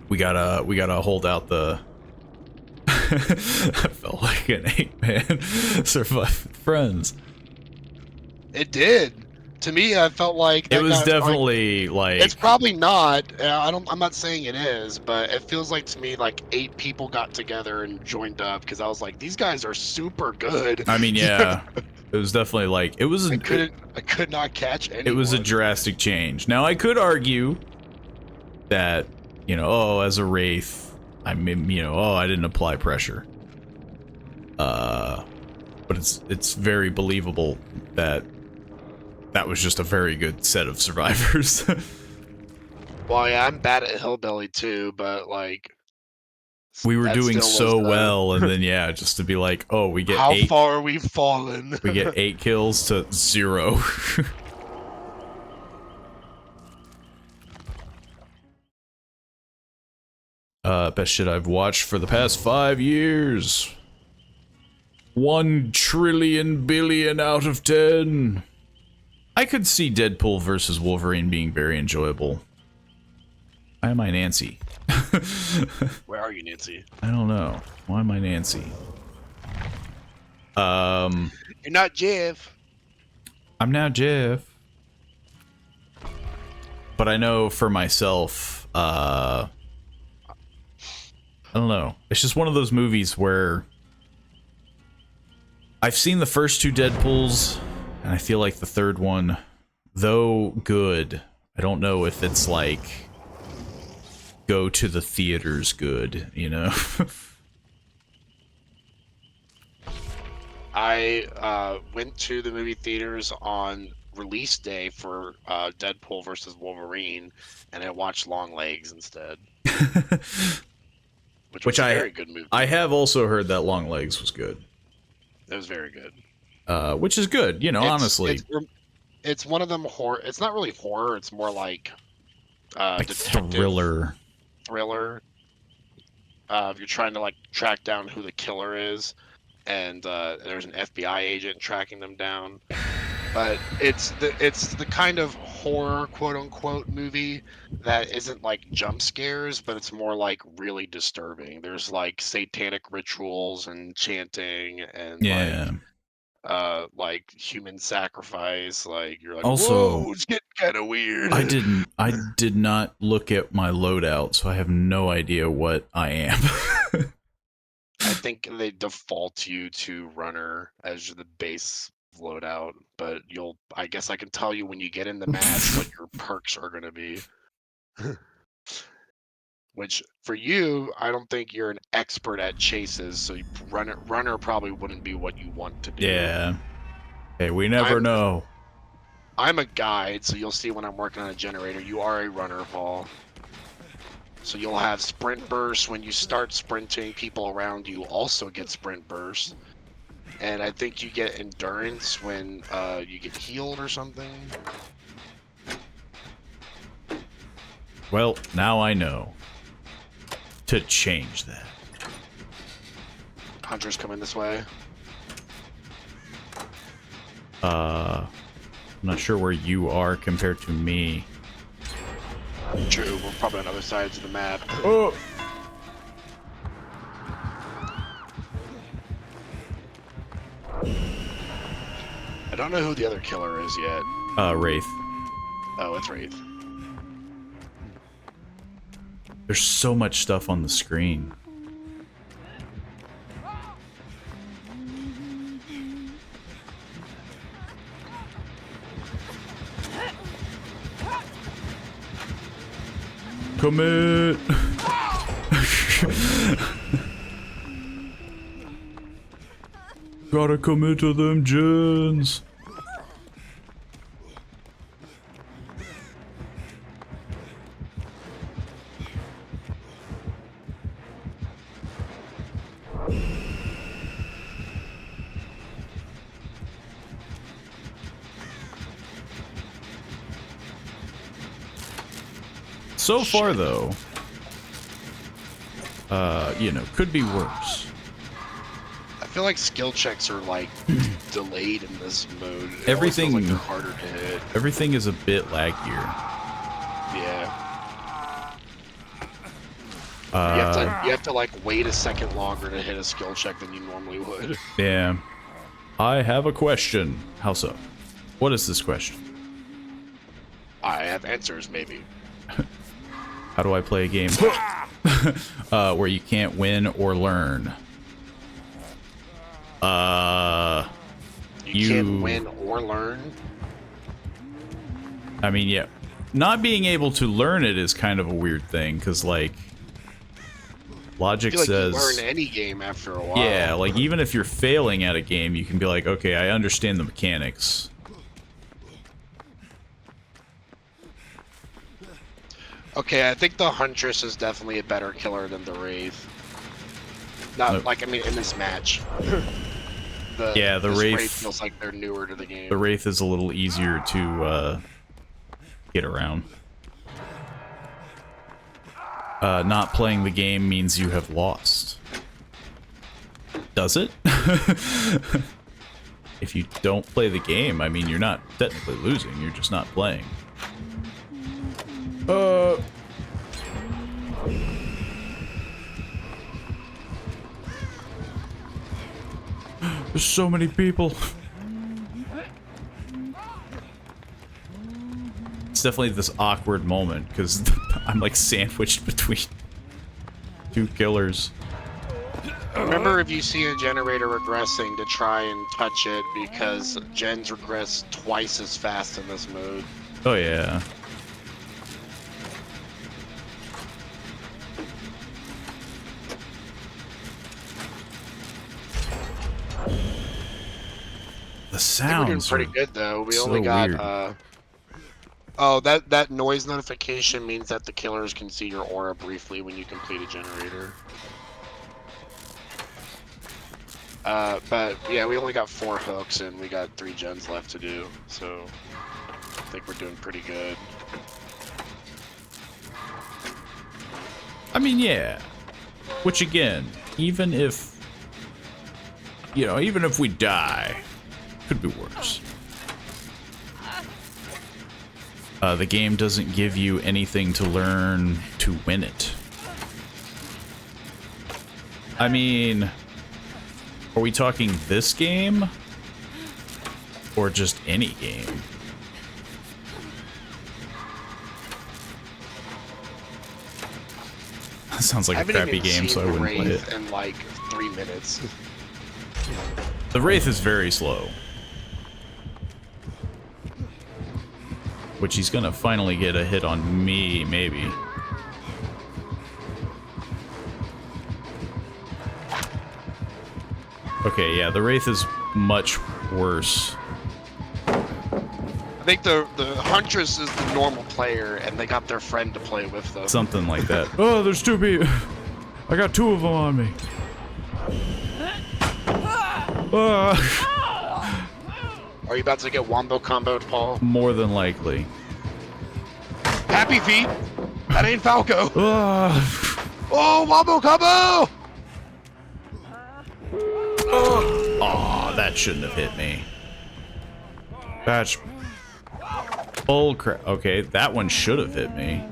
we gotta hold out the I felt like an 8-man Survive with Friends. It did. To me, I felt like it was definitely like it's probably not. I'm not saying it is, but it feels like to me like 8 people got together and joined up because I was like, these guys are super good. I mean, yeah, it was definitely like it was. I could not catch anyone. It was a drastic change. Now I could argue that, you know, oh, as a wraith, I mean, you know, oh, I didn't apply pressure. But it's very believable that that was just a very good set of survivors. Well, yeah, I'm bad at Hillbilly too, but like we were doing so well, and then yeah, just to be like, oh, we get how far are we fallen? We get 8 kills to 0. Best shit I've watched for the past 5 years. 1 trillion billion out of 10. I could see Deadpool versus Wolverine being very enjoyable. Why am I Nancy? Where are you, Nancy? I don't know. Why am I Nancy? You're not Jeff. I'm now Jeff. But I know for myself, I don't know. It's just one of those movies where I've seen the first 2 Deadpools, and I feel like the third one, though good, I don't know if it's like go to the theaters good, you know? I went to the movie theaters on release day for Deadpool versus Wolverine, and I watched Long Legs instead, which was a very good movie. I have also heard that Long Legs was good. It was very good. Which is good, you know, honestly. It's one of them horror. It's not really horror. It's more like detective thriller. You're trying to like track down who the killer is, and there's an FBI agent tracking them down. But it's the kind of horror, quote unquote, movie that isn't like jump scares, but it's more like really disturbing. There's like satanic rituals and chanting and like human sacrifice. Like you're like, also, whoa, it's getting kind of weird. I did not look at my loadout, so I have no idea what I am. I think they default you to runner as the base loadout, but I guess I can tell you when you get in the match what your perks are going to be. Which for you, I don't think you're an expert at chases, so runner probably wouldn't be what you want to do. Yeah. Hey, we never know. I'm a guide, so you'll see when I'm working on a generator, you are a runner, Paul. So you'll have sprint burst. When you start sprinting, people around you also get sprint burst. And I think you get endurance when you get healed or something. Well, now I know to change that. Hunters coming this way. I'm not sure where you are compared to me. True, we're probably on other sides of the map. Oh! I don't know who the other killer is yet. Wraith. Oh, it's Wraith. There's so much stuff on the screen. Commit! Gotta commit to them gens. So far, though, you know, could be worse. I feel like skill checks are like delayed in this mode. Everything like they're harder to hit. Everything is a bit laggier. Yeah. You have to like wait a second longer to hit a skill check than you normally would. Yeah. I have a question. How so? What is this question? I have answers, maybe. How do I play a game where you can't win or learn? You can't win or learn? I mean, yeah. Not being able to learn it is kind of a weird thing, because, like, logic says... you learn any game after a while. Yeah, like, even if you're failing at a game, you can be like, okay, I understand the mechanics. Okay, I think the Huntress is definitely a better killer than the Wraith. Not like, I mean, in this match. The Wraith feels like they're newer to the game. The Wraith is a little easier to get around. Not playing the game means you have lost. Does it? If you don't play the game, I mean, you're not technically losing. You're just not playing. There's so many people. It's definitely this awkward moment because I'm like sandwiched between two killers. Remember, if you see a generator regressing, to try and touch it because gens regress twice as fast in this mode. Oh yeah. The sounds we're doing pretty good though. We so only got weird. Oh, that noise notification means that the killers can see your aura briefly when you complete a generator. But yeah, we only got 4 hooks and we got 3 gens left to do, so I think we're doing pretty good. I mean, yeah. Which again, even if, you know, even if we die, could be worse. The game doesn't give you anything to learn to win it. I mean, are we talking this game? Or just any game? That sounds like a crappy game, so I wouldn't play it. In like 3 minutes. The Wraith is very slow. Which he's gonna finally get a hit on me, maybe. Okay, yeah, the Wraith is much worse. I think the Huntress is the normal player, and they got their friend to play with them. Something like that. Oh, there's 2 people. I got 2 of them on me. Are you about to get wombo comboed, Paul? More than likely. Happy feet. That ain't Falco. Oh, wombo combo! Oh, that shouldn't have hit me. That's bull crap. Okay, that one should have hit me.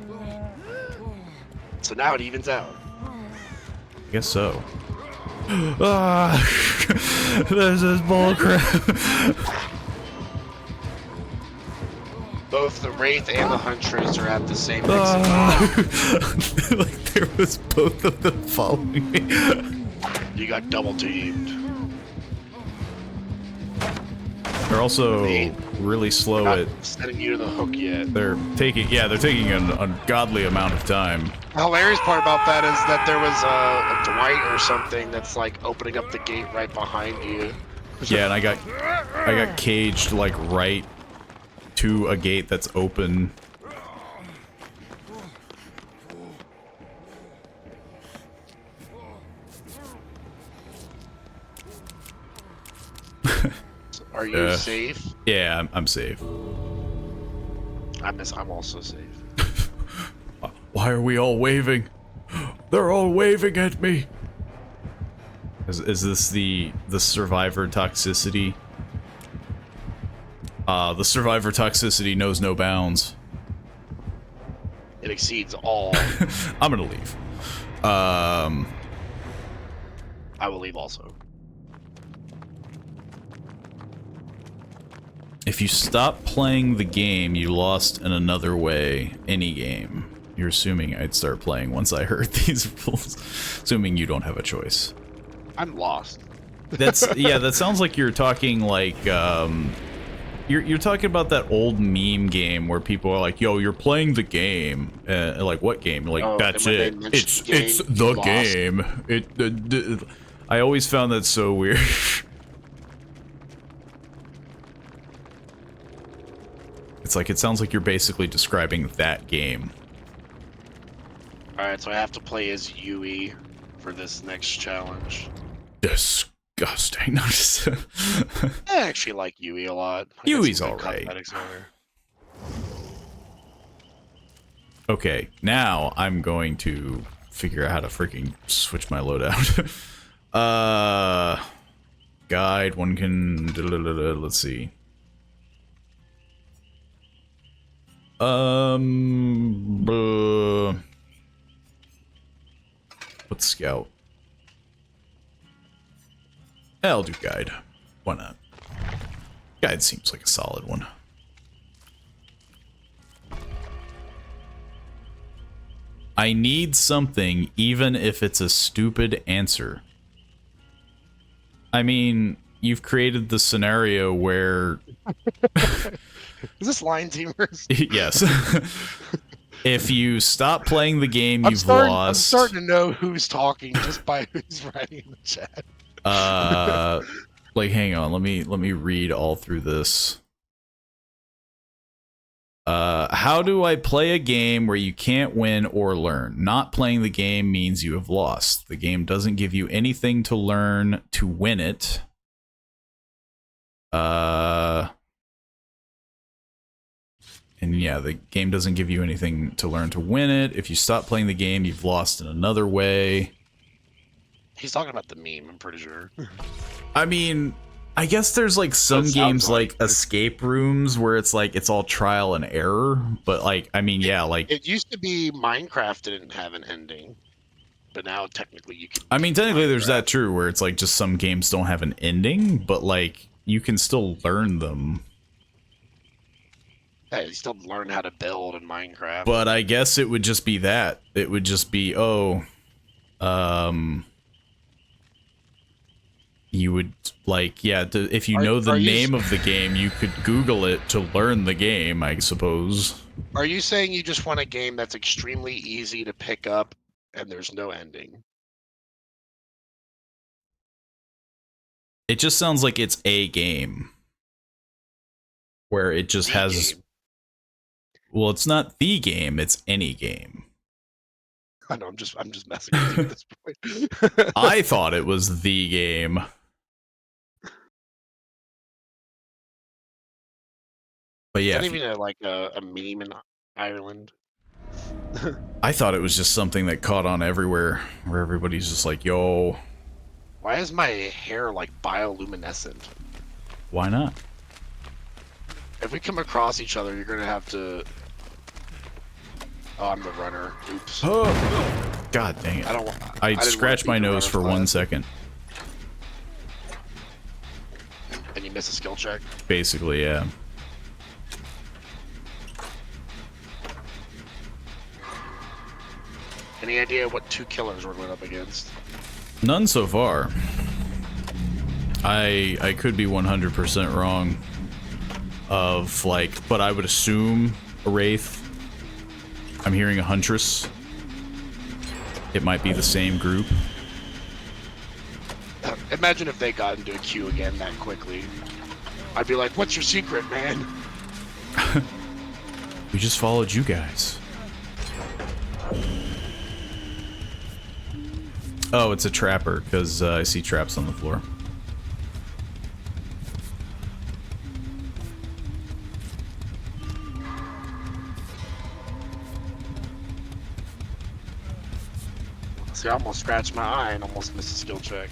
So now it evens out. I guess so. This is bull crap. Both the Wraith and the Huntress are at the same Like there was both of them following me. You got double teamed. They're also really slow Not at sending you to the hook yet. they're taking an ungodly amount of time. The hilarious part about that is that there was a Dwight or something that's like opening up the gate right behind you. Yeah, and I got caged like right to a gate that's open. Are you safe? Yeah, I'm safe. I'm also safe. Why are we all waving? They're all waving at me. Is this the survivor toxicity? The survivor toxicity knows no bounds. It exceeds all. I'm gonna leave. I will leave also. If you stop playing the game, you lost in another way. Any game. You're assuming I'd start playing once I heard these rules. Assuming you don't have a choice. I'm lost. Yeah, that sounds like you're talking like, you're talking about that old meme game where people are like, yo, you're playing the game. Like, what game? Like, Oh, that's and when it. they mention It's game, the you lost. game. I always found that so weird. It's like, it sounds like you're basically describing that game. Alright, so I have to play as Yui for this next challenge. Disgusting. No, just I actually like Yui a lot. Yui's alright. Okay, now I'm going to figure out how to freaking switch my loadout. Guide. One can. Let's see. What's scout? Yeah, I'll do guide. Why not? Guide seems like a solid one. I need something, even if it's a stupid answer. I mean, you've created the scenario where... Is this line teamers? Yes. If you stop playing the game, you've lost. I'm starting to know who's talking just by who's writing in the chat. Like, hang on, let me read all through this. How do I play a game where you can't win or learn? Not playing the game means you have lost. The game doesn't give you anything to learn to win it. And yeah, the game doesn't give you anything to learn to win it. If you stop playing the game, you've lost in another way. He's talking about the meme, I'm pretty sure. I mean, I guess there's like some games like escape rooms where it's like it's all trial and error, but like I mean, yeah, like it used to be Minecraft didn't have an ending, but now technically you can. I mean, technically there's that true where it's like just some games don't have an ending, but like you can still learn them. Yeah, you still learn how to build in Minecraft. But I guess it would just be that. It would just be, you would, like, yeah, if you know the name of the game, you could Google it to learn the game, I suppose. Are you saying you just want a game that's extremely easy to pick up and there's no ending? It just sounds like it's a game. Where it just has... Well, it's not the game, it's any game. I know, I'm just messing with you at this point. I thought it was the game. But yeah. It's not even like a meme in Ireland. I thought it was just something that caught on everywhere, where everybody's just like, yo. Why is my hair like bioluminescent? Why not? If we come across each other, you're gonna have to... Oh, I'm the runner. Oops. Oh. God dang it. I scratched my nose for 1 second. And you miss a skill check? Basically, yeah. Any idea what 2 killers we're going up against? None so far. I could be 100% wrong. Of, like, but I would assume a Wraith. I'm hearing a Huntress. It might be the same group. Imagine if they got into a queue again that quickly. I'd be like, what's your secret, man? We just followed you guys. Oh, it's a trapper, because I see traps on the floor. See, I almost scratched my eye and almost missed a skill check.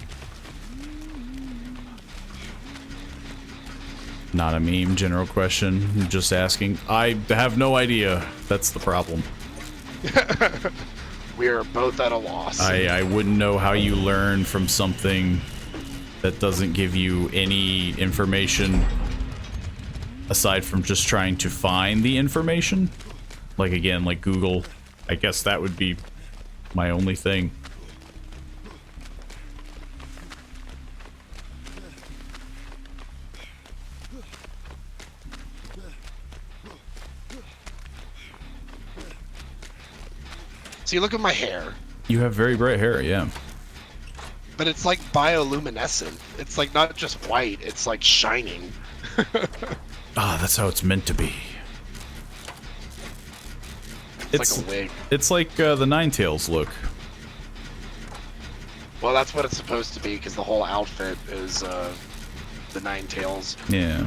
Not a meme, general question. I'm just asking. I have no idea. That's the problem. We are both at a loss. I wouldn't know how you learn from something that doesn't give you any information aside from just trying to find the information. Like, again, like Google. I guess that would be my only thing. See, look at my hair. You have very bright hair, yeah. But it's like bioluminescent. It's like not just white, it's like shining. Ah, that's how it's meant to be. It's like a wig. It's like the Ninetales look. Well, that's what it's supposed to be, because the whole outfit is the Ninetales. Yeah.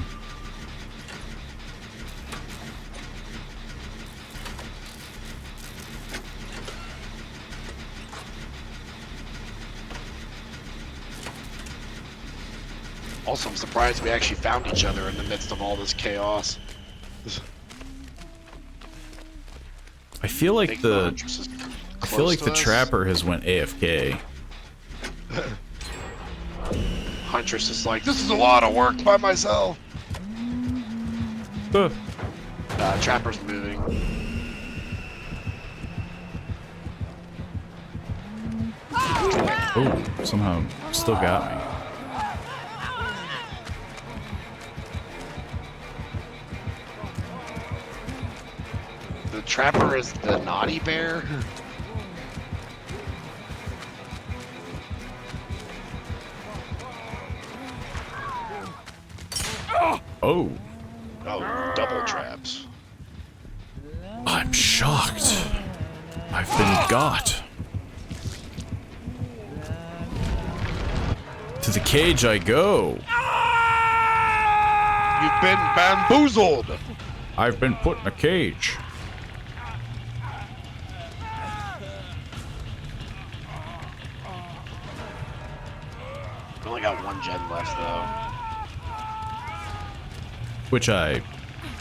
Also, I'm surprised we actually found each other in the midst of all this chaos. I feel like the trapper has went AFK. Huntress is like, this is a lot of work by myself. Trapper's moving. Oh, somehow still got me. The trapper is the naughty bear. Oh. Oh, double traps. I'm shocked. I've been got. To the cage I go. You've been bamboozled. I've been put in a cage. I only got one gen left though. Which I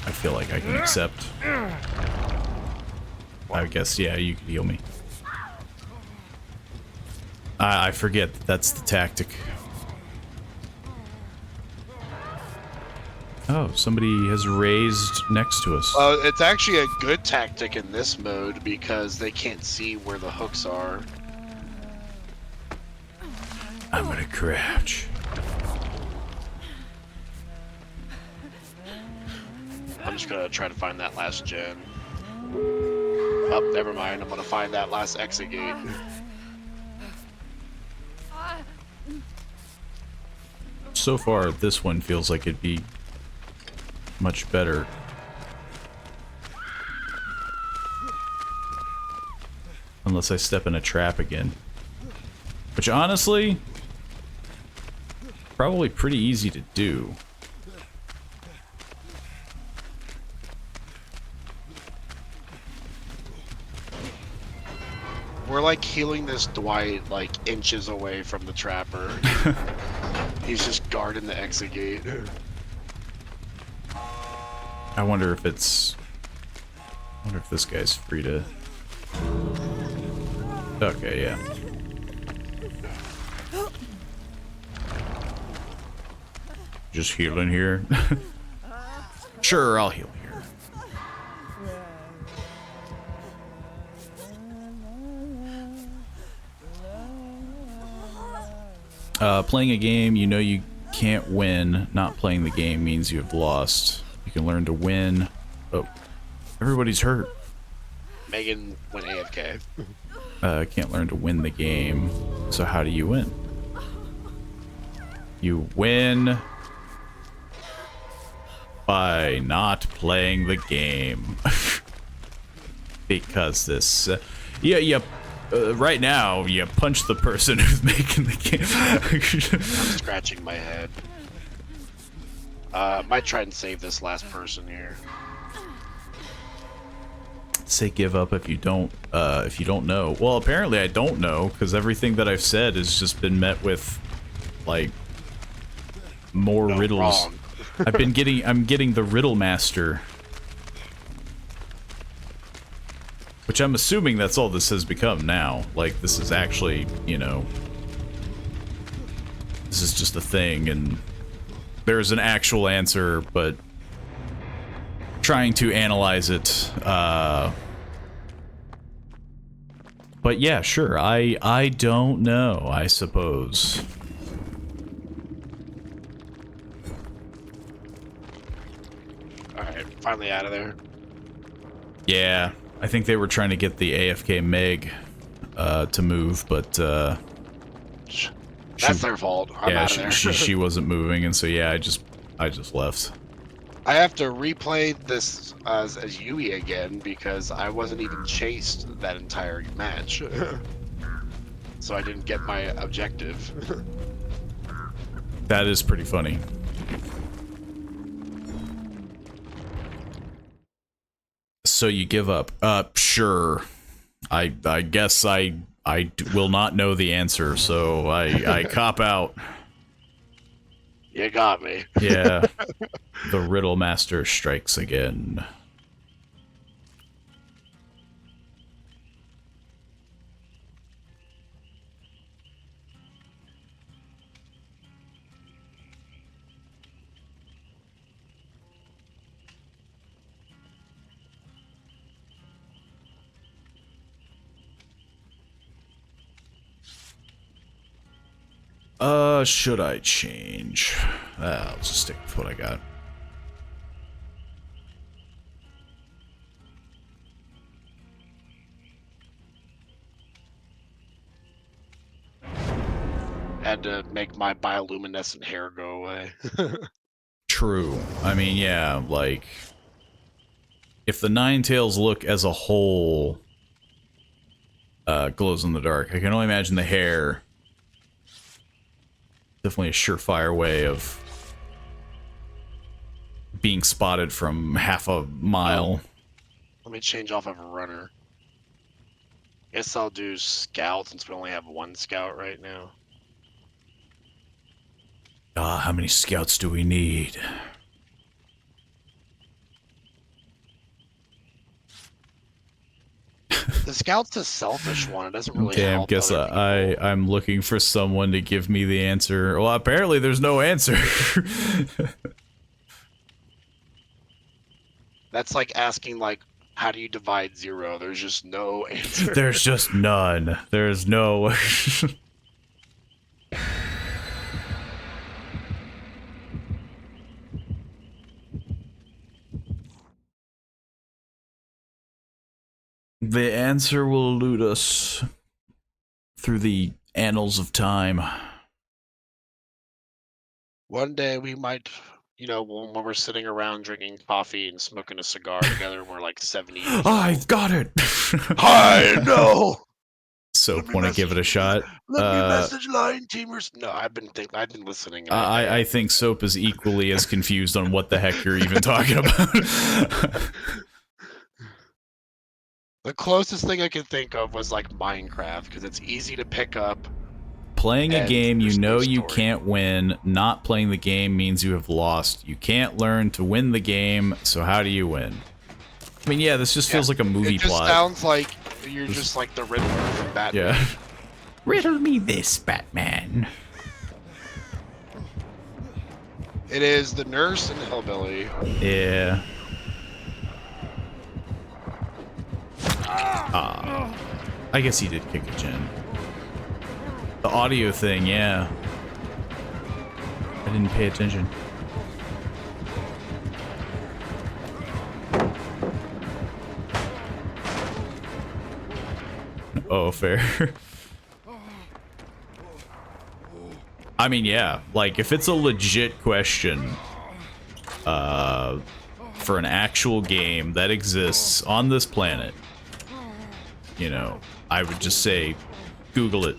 feel like I can accept. I guess, yeah, you can heal me. I forget that's the tactic. Oh, somebody has raised next to us. It's actually a good tactic in this mode because they can't see where the hooks are. I'm gonna crouch. I'm just gonna try to find that last gen. Oh, never mind. I'm gonna find that last exit gate. So far, this one feels like it'd be much better. Unless I step in a trap again. Which honestly, probably pretty easy to do. We're like healing this Dwight like inches away from the trapper. He's just guarding the exit gate. I wonder if it's... I wonder if this guy's free to... Okay, yeah. Just healing here. Sure, I'll heal here. Playing a game you know you can't win. Not playing the game means you have lost. You can learn to win. Oh, everybody's hurt. Megan went AFK. Can't learn to win the game. So how do you win? You win by not playing the game. Because this... right now, you punch the person who's making the game. I'm scratching my head. Might try and save this last person here. Say give up if you don't know. Well, apparently I don't know, because everything that I've said has just been met with, like, more riddles. I'm getting the riddle master. Which I'm assuming that's all this has become now. Like, this is actually, you know... This is just a thing, and... There's an actual answer, but... Trying to analyze it, But yeah, sure, I don't know, I suppose. Alright, finally out of there. Yeah. I think they were trying to get the AFK Meg to move, but that's their fault. I'm out of there. she wasn't moving, and so yeah, I just left. I have to replay this as Yui again because I wasn't even chased that entire match, so I didn't get my objective. That is pretty funny. So you give up? Sure. I guess I will not know the answer, so I cop out. You got me. Yeah. The Riddle Master strikes again. Should I change? I'll just stick with what I got. Had to make my bioluminescent hair go away. True. I mean, yeah, like, if the Ninetales look as a whole glows in the dark, I can only imagine the hair. Definitely a surefire way of being spotted from half a mile. Let me change off of a runner. Guess I'll do scout since we only have one scout right now. How many scouts do we need? The scout's a selfish one. It doesn't really Okay, I help guess other people. I'm looking for someone to give me the answer. Well, apparently there's no answer. That's like asking, like, how do you divide 0? There's just no answer. There's just none. There's no... The answer will elude us through the annals of time. One day we might, you know, when we're sitting around drinking coffee and smoking a cigar together, we're like 70 years old. I've got it! I know! Soap, want to give it a shot? Let me message line teamers. No, I've been listening. And I think Soap is equally as confused on what the heck you're even talking about. The closest thing I could think of was like Minecraft, because it's easy to pick up. Playing a game you know you story. can't win. Not playing the game means you have lost. You can't learn to win the game, so how do you win? I mean, yeah, this just feels like a movie it just plot. Sounds like you're just like the Riddler from Batman. Yeah. Riddle me this, Batman. It is the nurse and the hillbilly. Yeah. I guess he did kick a gen. The audio thing, yeah. I didn't pay attention. Oh, fair. I mean, yeah, like, if it's a legit question, for an actual game that exists on this planet, you know, I would just say, Google it.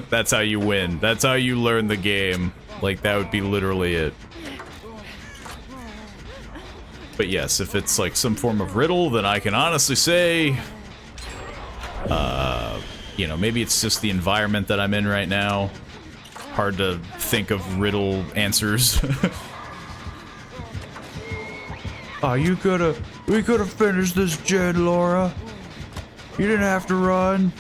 That's how you win. That's how you learn the game. Like, that would be literally it. But yes, if it's like some form of riddle, then I can honestly say, you know, maybe it's just the environment that I'm in right now. Hard to think of riddle answers. Are you gonna... We could have finished this gen, Laura. You didn't have to run.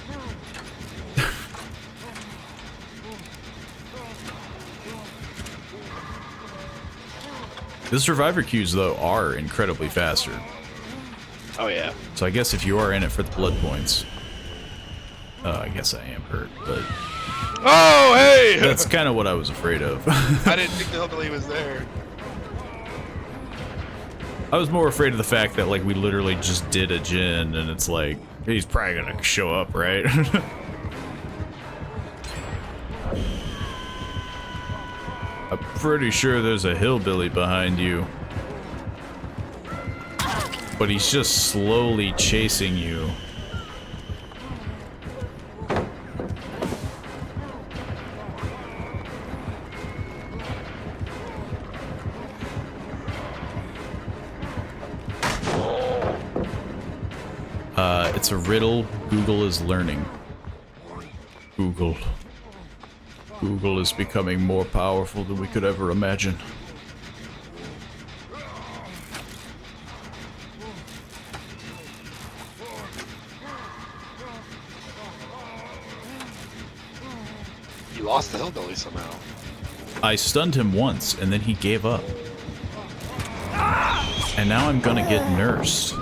The survivor queues, though, are incredibly faster. Oh, yeah. So I guess if you are in it for the blood points... I guess I am hurt, but... Oh, hey! That's kind of what I was afraid of. I didn't think the hillbilly was there. I was more afraid of the fact that, like, we literally just did a gen, and it's like, he's probably gonna show up, right? I'm pretty sure there's a hillbilly behind you. But he's just slowly chasing you. It's a riddle Google is learning. Google. Google is becoming more powerful than we could ever imagine. You lost the hillbilly somehow. I stunned him once, and then he gave up. And now I'm gonna get nursed.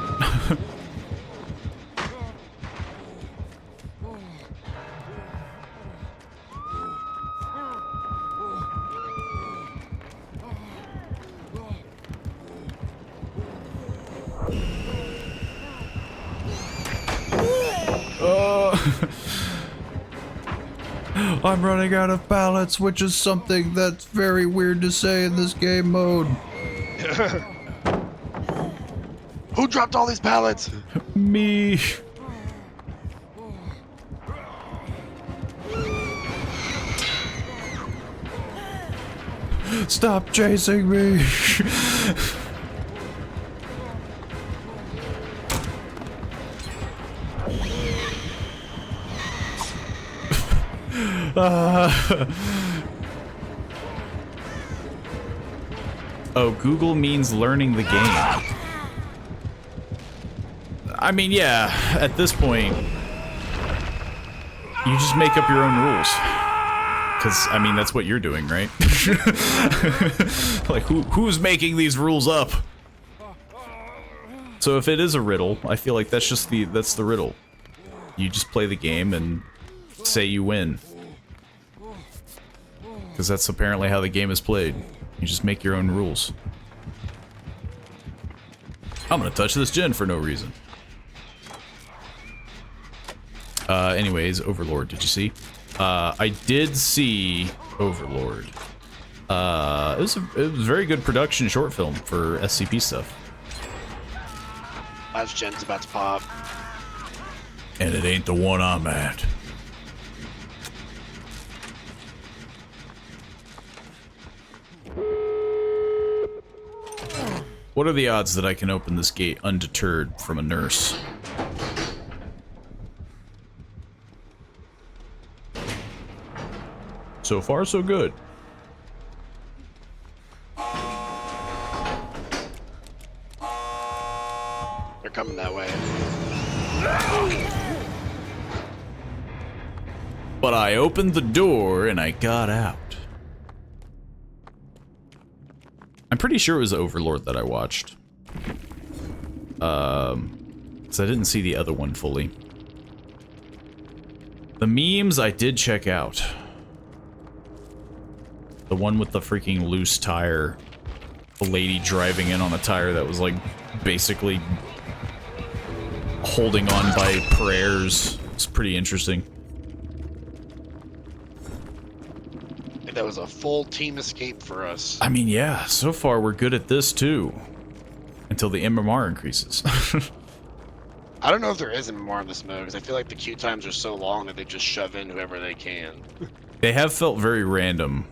I'm running out of pallets, which is something that's very weird to say in this game mode. Who dropped all these pallets? Me. Stop chasing me. Oh, Google means learning the game. I mean, yeah, at this point, you just make up your own rules. Because, I mean, that's what you're doing, right? Like, who's making these rules up? So if it is a riddle, I feel like that's just that's the riddle. You just play the game and say you win. Because that's apparently how the game is played. You just make your own rules. I'm gonna touch this gen for no reason. Anyways, Overlord, did you see? I did see Overlord. It was a very good production short film for SCP stuff. Last gen's about to pop. And it ain't the one I'm at. What are the odds that I can open this gate undeterred from a nurse? So far, so good. They're coming that way. But I opened the door and I got out. I'm pretty sure it was Overlord that I watched. Because I didn't see the other one fully. The memes I did check out. The one with the freaking loose tire. The lady driving in on a tire that was, like, basically holding on by prayers. It's pretty interesting. That was a full team escape for us. I mean, yeah, so far we're good at this, too. Until the MMR increases. I don't know if there is MMR in this mode, because I feel like the queue times are so long that they just shove in whoever they can. They have felt very random.